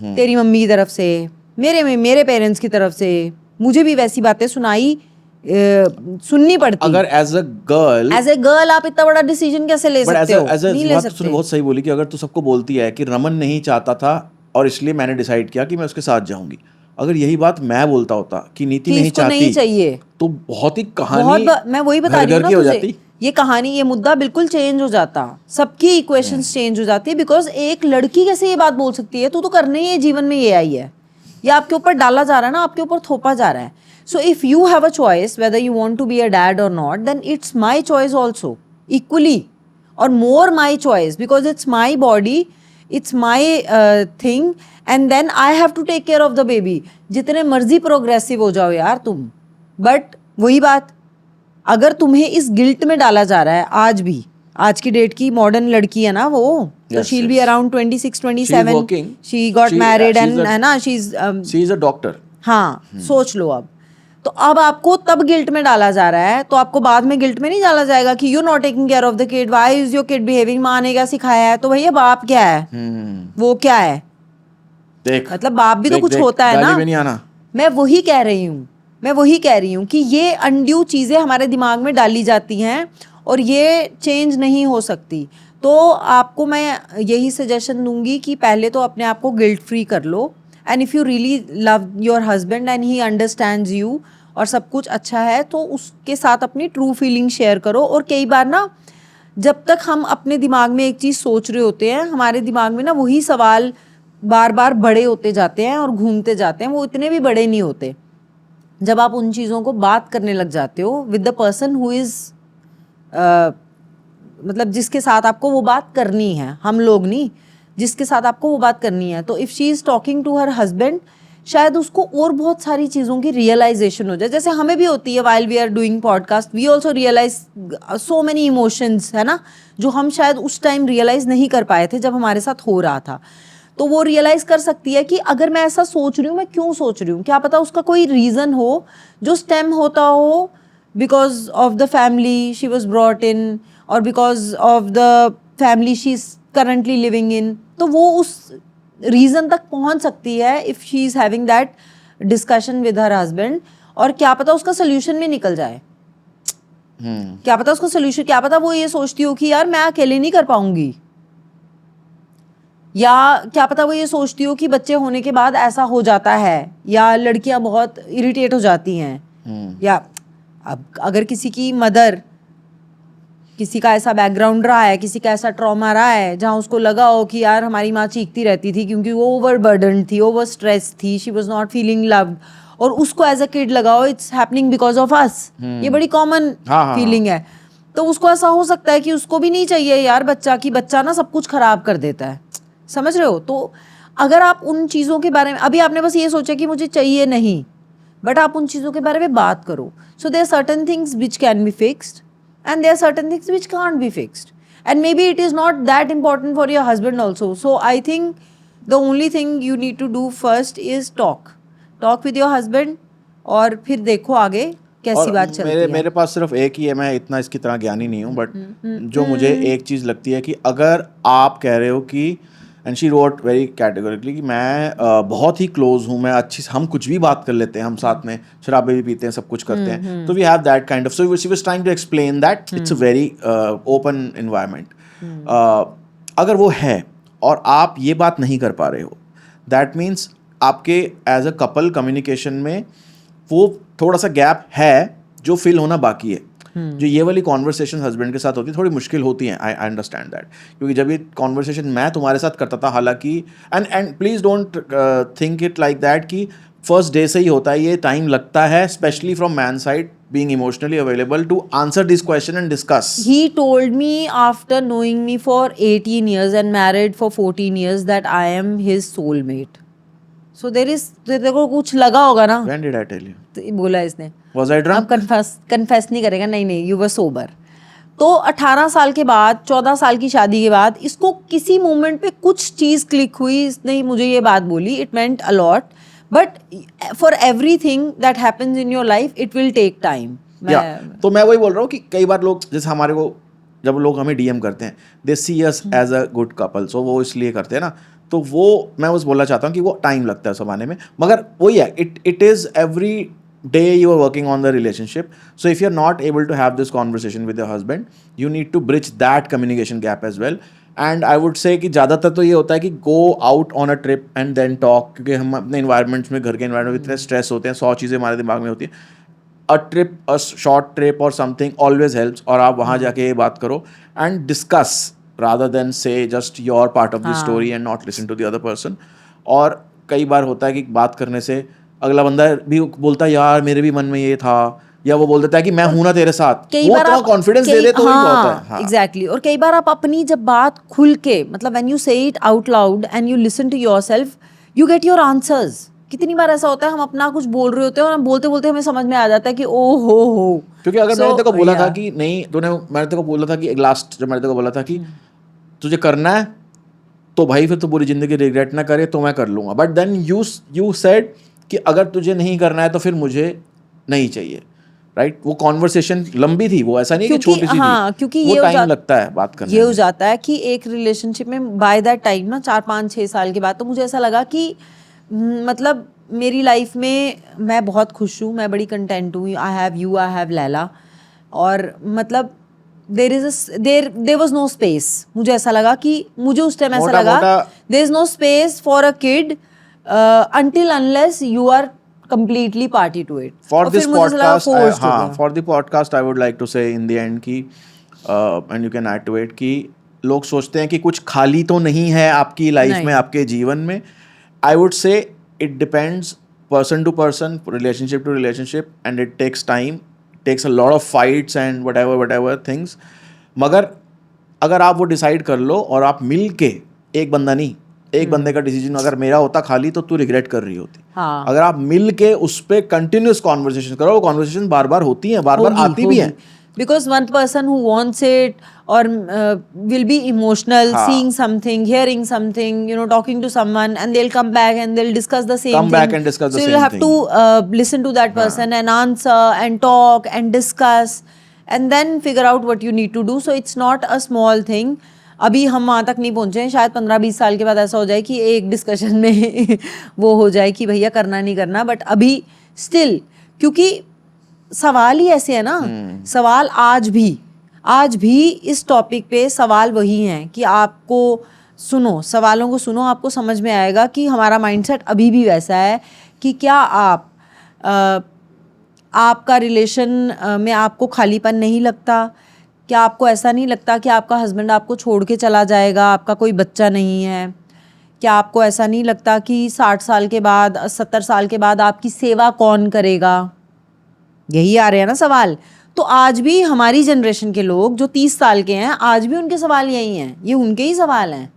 तेरी मम्मी की तरफ से, मेरे पेरेंट्स की तरफ से मुझे भी वैसी बातें सुननी पड़ती. अगर एज अ गर्ल आप इतना बड़ा डिसीजन कैसे ले सकते हो? नहीं ले सकते. तूने बहुत सही बोली कि अगर तू सबको बोलती है कि रमन नहीं चाहता था और इसलिए मैंने डिसाइड किया कि मैं उसके साथ जाऊंगी, अगर यही बात मैं बोलता होता कि नीति नहीं चाहती, नहीं चाहिए, तो बहुत ही कहानी मैं वही बता रही हूँ ना हो तुझे, जाती. ये कहानी, ये मुद्दा बिल्कुल चेंज हो जाता, सबकी इक्वेशंस चेंज हो जाती है. बिकॉज एक लड़की कैसे ये बात बोल सकती है, तू तो करने ही है जीवन में, ये आई है, ये आपके ऊपर डाला जा रहा है ना, आपके ऊपर थोपा जा रहा है. So if you have a choice whether you want to be a dad or not, then it's my choice also, equally or more my choice, because it's my body, it's my thing, and then I have to take care of the baby. जितने मर्जी प्रोग्रेसिव हो जाओ यार तुम, बट वही बात, अगर तुम्हें इस गिल्ट में डाला जा रहा है, आज भी, आज की डेट की मॉडर्न लड़की है ना वो, तो she will be around 26-27, she got married and, है ना, शी इज अ डॉक्टर. हाँ, सोच लो अब. तो अब आपको तब गिल्ट में डाला जा रहा है, तो आपको बाद में गिल्ट में नहीं डाला जाएगा कि you not taking care of the kid, why is your kid behaving, माँ ने क्या सिखाया है. तो भैया बाप क्या है, वो क्या है, देख, मतलब बाप भी तो कुछ होता है ना. मैं वही कह रही हूँ कि ये अनड्यू चीज़ें हमारे दिमाग में डाली जाती हैं और ये चेंज नहीं हो सकती. तो आपको मैं यही सजेशन दूंगी कि पहले तो अपने आप को गिल्ट फ्री कर लो, and if you really love your husband and he understands you और सब कुछ अच्छा है, तो उसके साथ अपनी ट्रू फीलिंग शेयर करो. और कई बार ना, जब तक हम अपने दिमाग में एक चीज़ सोच रहे होते हैं, हमारे दिमाग में ना वही सवाल बार बार बड़े होते जाते हैं और घूमते जाते हैं, वो इतने भी बड़े नहीं होते. जब आप उन चीज़ों को बात करने लग जाते हो with the person who is, मतलब जिसके साथ आपको वो बात करनी है, हम लोग नहीं, जिसके साथ आपको वो बात करनी है. तो if she is talking to her husband, शायद उसको और बहुत सारी चीज़ों की रियलाइजेशन हो जाए, जैसे हमें भी होती है. While we are doing podcast, we also realise so many emotions, है ना, जो हम शायद उस टाइम रियलाइज़ नहीं कर पाए थे जब हमारे साथ हो रहा था. तो वो रियलाइज़ कर सकती है कि अगर मैं ऐसा सोच रही हूँ, मैं क्यों सोच रही हूँ, क्या पता उसका कोई रीज़न हो जो स्टेम होता हो because of the family she was brought in, और because of the family she is currently living in. तो वो उस रीज़न तक पहुँच सकती है if she is having that discussion with her husband, और क्या पता उसका सोल्यूशन भी निकल जाए. क्या पता उसका सोल्यूशन, क्या पता वो ये सोचती हो कि यार मैं अकेले नहीं कर पाऊंगी, या क्या पता वो ये सोचती हो कि बच्चे होने के बाद ऐसा हो जाता है, या लड़कियां बहुत इरिटेट हो जाती हैं, या अब अगर किसी की मदर, किसी का ऐसा बैकग्राउंड रहा है, किसी का ऐसा ट्रॉमा रहा है जहाँ उसको लगा हो कि यार हमारी माँ चीखती रहती थी क्योंकि वो ओवर बर्डन थी, ओवर स्ट्रेस थी, she was not feeling loved, और उसको एज अ किड लगा हो it's happening because of us. ये बड़ी कॉमन फीलिंग है. तो उसको ऐसा हो सकता है कि उसको भी नहीं चाहिए यार बच्चा, की बच्चा ना सब कुछ खराब कर देता है, समझ रहे हो. तो अगर आप उन चीज़ों के बारे में, अभी आपने बस ये सोचा कि मुझे चाहिए नहीं, बट आप उन चीज़ों के बारे में बात करो. So there are certain things which can be fixed and there are certain things which can't be fixed, and maybe it is not that important for your husband also. So I think the only thing you need to do first is talk with your husband, और फिर देखो आगे कैसी बात चलती है. मेरे पास सिर्फ एक ही है, मैं इतना इसकी तरह ज्ञानी नहीं हूँ, बट जो मुझे एक चीज़ लगती है कि अगर आप कह रहे हो कि, and she wrote very categorically, कि मैं बहुत ही क्लोज हूँ, मैं अच्छी, हम कुछ भी बात कर लेते हैं, हम साथ में शराबे भी पीते हैं, सब कुछ करते हैं, तो we have that kind of, so she was trying to explain that it's a very open environment. अगर वो है और आप ये बात नहीं कर पा रहे हो, दैट मीन्स आपके एज अ कपल कम्युनिकेशन में वो थोड़ा सा गैप है जो फिल होना बाकी है. जो ये वाली कॉन्वर्सेशन हस्बैंड के साथ होती है थोड़ी मुश्किल होती हैं, आई अंडरस्टैंड दैट, क्योंकि जब ये कॉन्वर्सेशन मैं तुम्हारे साथ करता था, हालांकि and please don't think it like that कि फर्स्ट डे से ही होता है, ये टाइम लगता है, specially from man side being emotionally available to answer this question and discuss. He told me after knowing me for 18 years and married for 14 years that I am his soulmate. So तेरे को कुछ लगा होगा ना. When did I tell you? तो बोला इसने. Was I drunk? अब कन्फेस नहीं करेगा, नहीं you were sober. तो 18 साल के बाद, 14 साल की शादी के बाद, इसको किसी मोमेंट पे कुछ चीज़ क्लिक हुई, इसने मुझे ये बात बोली, it meant a lot. But for everything that happens in your life, it will take time. तो मैं वही बोल रहा हूँ कि कई बार लोग जैसे हमारे को जब लोग हमें डीएम करते हैं they see us as a good couple, so वो इसलिए करते हैं ना, तो वो मैं बस बोलना चाहता हूँ कि वो टाइम लगता है समाने में, मगर वही है, it is every day you are working on the relationship. So if you're not able to have this conversation with your husband, you need to bridge that communication gap as well. And I would say कि ज़्यादातर तो ये होता है कि go out on a trip and then talk, क्योंकि हम अपने environments में, घर के environment में इतने stress होते हैं, 100 चीज़ें हमारे दिमाग में होती हैं. A trip, a short trip or something always helps, और आप वहाँ जाके ये बात करो and discuss rather than say just your part of the story and not listen to the other person. और कई बार होता है कि बात करने से अगला बंदा भी बोलता है यार मेरे भी मन में ये था, या वो बोल देता है कि मैं हूं ना तेरे साथ, कई वो बार इतना आप कॉन्फिडेंस दे दे तो वही बहुत है. हाँ एग्जैक्टली. और कई बार आप अपनी जब बात खुल के, मतलब when you say it out loud and you listen to yourself, you get your answers. कितनी बार ऐसा होता है हम अपना कुछ बोल रहे होते हैं और हम बोलते बोलते हमें समझ में आ जाता है कि ओ हो. क्योंकि अगर मैंने तेरे को बोला था कि नहीं, मैंने तेरे को बोला था कि लास्ट जब मैंने तेरे को बोला था कि तुझे करना है तो भाई फिर तो पूरी जिंदगी रिग्रेट ना करे, तो मैं कर लूंगा, बट देन यू सेड कि अगर तुझे नहीं करना है तो फिर मुझे नहीं चाहिए, राइट? वो कॉन्वर्सेशन लंबी थी, वो ऐसा नहीं कि छोटी सी थी, क्योंकि वो टाइम लगता है बात करने ये में. हो जाता है कि एक रिलेशनशिप में बाय दैट टाइम ना 4-5-6 साल के बाद तो मुझे ऐसा लगा कि मतलब मेरी लाइफ में मैं बहुत खुश हूँ, मैं बड़ी कंटेंट हूँ. I have you, I have Laila. और मतलब देयर वाज नो स्पेस. मुझे ऐसा लगा कि मुझे उस टाइम ऐसा लगा there is no space for a kid until unless you are completely party to it. For this podcast I would like to say in the end कि and you can add to it कि लोग सोचते हैं कि कुछ खाली तो नहीं है आपकी लाइफ में, आपके जीवन में. I would say it depends person to person, relationship to relationship, and it takes time, takes a lot of fights and whatever things. मगर अगर आप वो डिसाइड कर लो और आप मिल के, एक बंदा नहीं, एक बंदे का डिसीजन अगर मेरा होता खाली तो तू रिग्रेट कर रही होती. हाँ. अगर आप मिल के उस पे कंटिन्यूस कॉन्वर्सेशन करो, वो कॉन्वर्सेशन बार बार होती है, बार बार आती भी है. Because one person who wants it or will be emotional, seeing something, hearing something, you know, talking to someone, and they'll come back and they'll discuss the same thing. Come back and discuss the same thing. So you'll have to listen to that person and answer and talk and discuss and then figure out what you need to do. So it's not a small thing. अभी हम वहाँ तक नहीं पहुँचे हैं, शायद 15-20 साल के बाद ऐसा हो जाए कि एक डिस्कशन में वो हो जाए कि भैया करना नहीं करना. बट अभी स्टिल, क्योंकि सवाल ही ऐसे है ना, सवाल आज भी इस टॉपिक पे सवाल वही हैं कि आपको सुनो, सवालों को सुनो, आपको समझ में आएगा कि हमारा माइंडसेट अभी भी वैसा है कि क्या आपका रिलेशन में आपको खालीपन नहीं लगता? क्या आपको ऐसा नहीं लगता कि आपका हस्बैंड आपको छोड़ के चला जाएगा, आपका कोई बच्चा नहीं है? क्या आपको ऐसा नहीं लगता कि 60 साल के बाद, 70 साल के बाद आपकी सेवा कौन करेगा? यही आ रहे हैं ना सवाल. तो आज भी हमारी जनरेशन के लोग जो 30 साल के हैं, आज भी उनके सवाल यही हैं, ये उनके ही सवाल हैं.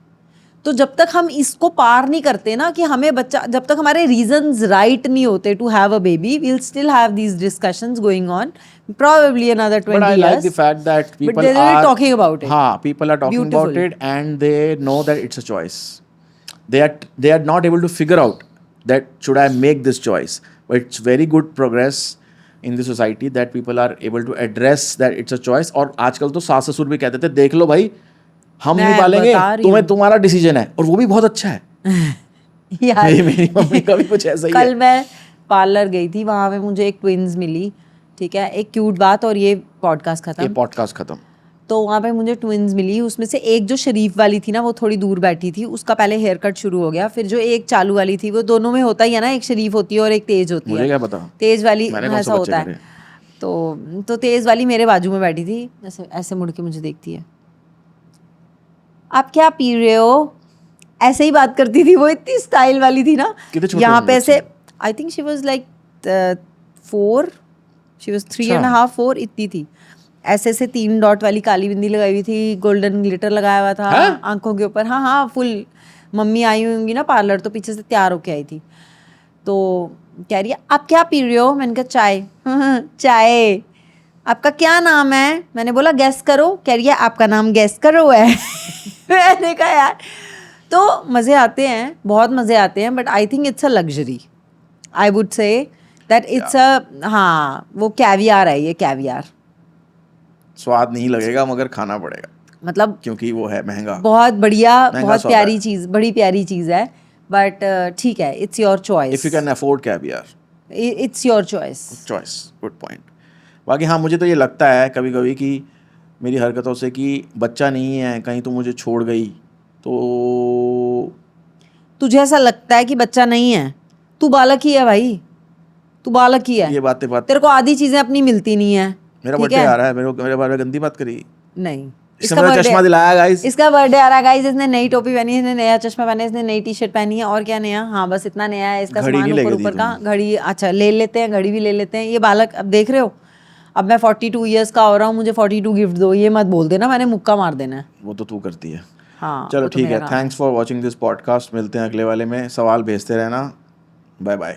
तो जब तक हम इसको पार नहीं करते ना कि हमें बच्चा, जब तक हमारे रीजंस राइट नहीं होते to have a baby, we will still have these discussions going on probably another 20 years. But I like the fact that people but they're talking about it. People are talking about it and they know that it's a choice. They are not able to figure out that should I make this choice. But it's very good progress in the society that people are able to address that it's a choice. और आजकल तो सास ससुर भी कहते थे देख लो भाई हम नहीं पालेंगे, तुम्हें तुम्हारा डिसीजन है, और वो भी बहुत अच्छा है. यार मेरी मम्मी का भी कुछ ऐसा ही है. कल मैं पार्लर गई थी, वहां पे मुझे एक ट्विंस मिली, ठीक है, एक क्यूट बात, और ये पॉडकास्ट खत्म. तो वहाँ पे मुझे ट्विंस मिली, उसमें से एक जो शरीफ वाली थी ना वो थोड़ी दूर बैठी थी, उसका पहले हेयर कट शुरू हो गया, फिर जो एक चालू वाली थी, वो दोनों में होता ही है ना, एक शरीफ होती है और एक तेज होती है. मुझे क्या पता, तेज वाली ऐसा होता है. तो तेज वाली मेरे बाजू में बैठी थी, ऐसे मुड़ के मुझे देखती है, आप क्या पी रहे हो, ऐसे ही बात करती थी. वो इतनी स्टाइल वाली थी ना, यहाँ पे ऐसे, I think she was like 4, she was 3.5, 4 इतनी थी. ऐसे 3 डॉट वाली काली बिंदी लगाई हुई थी, गोल्डन ग्लिटर लगाया हुआ था आंखों के ऊपर. हाँ फुल. मम्मी आई होंगी ना पार्लर, तो पीछे से तैयार होके आई थी. तो कह रही है आप क्या पी रहे हो? मैंने कहा चाय. चाय. आपका क्या नाम है? मैंने बोला गैस करो. कह रही है आपका नाम गैस करो है. मैंने कहा यार, तो मज़े आते हैं, बहुत मज़े आते हैं, but I think it's a luxury. I would say that it's अ, हाँ वो कैवियार है, ये कैवियार स्वाद नहीं लगेगा मगर खाना पड़ेगा मतलब क्योंकि वो है महंगा। बहुत बढ़िया, महंगा बहुत सौदा प्यारी है। चीज़, बड़ी प्यारी चीज़ है, बट ठीक है, it's your choice, if you can afford caviar, it's your choice. Choice, good point. बाकी हाँ, मुझे तो ये लगता है कभी कभी कि मेरी हरकतों से कि बच्चा नहीं है, कहीं तो मुझे छोड़ गई तो तुझे ऐसा लगता है कि बच्चा नहीं है? तू बालक ही है भाई, तू बालक ही है। ये बात तेरे को आधी चीजें अपनी मिलती नहीं है, मेरा ठीक बर्थडे है? आ रहा है, मेरे बारे में गंदी बात करी। नहीं, इसने मेरा चश्मा दिलाया गाइस। इसका बर्थडे आ रहा है गाइस, इसने नई टोपी पहनी है, इसने नया चश्मा पहना है, इसने नई टी शर्ट पहनी है, और क्या नया? हाँ बस इतना नया है इसका घड़ी सामान, नहीं ऊपर लेके दी ऊपर का तुमने। घड़ी। अच्छा ले लेते हैं, घड़ी भी ले लेते हैं। ये बालक, अब देख रहे हो, अब मैं 42 ईयर्स का हो रहा हूँ, मुझे 42 गिफ्ट दो, ये मत बोल देना मैंने मुक्का मार देना है। वो तो तू करती है। हाँ चलो वो तो ठीक मेरा है, काम है। Thanks for watching this podcast. मिलते हैं अगले वाले में, सवाल भेजते रहना। Bye bye.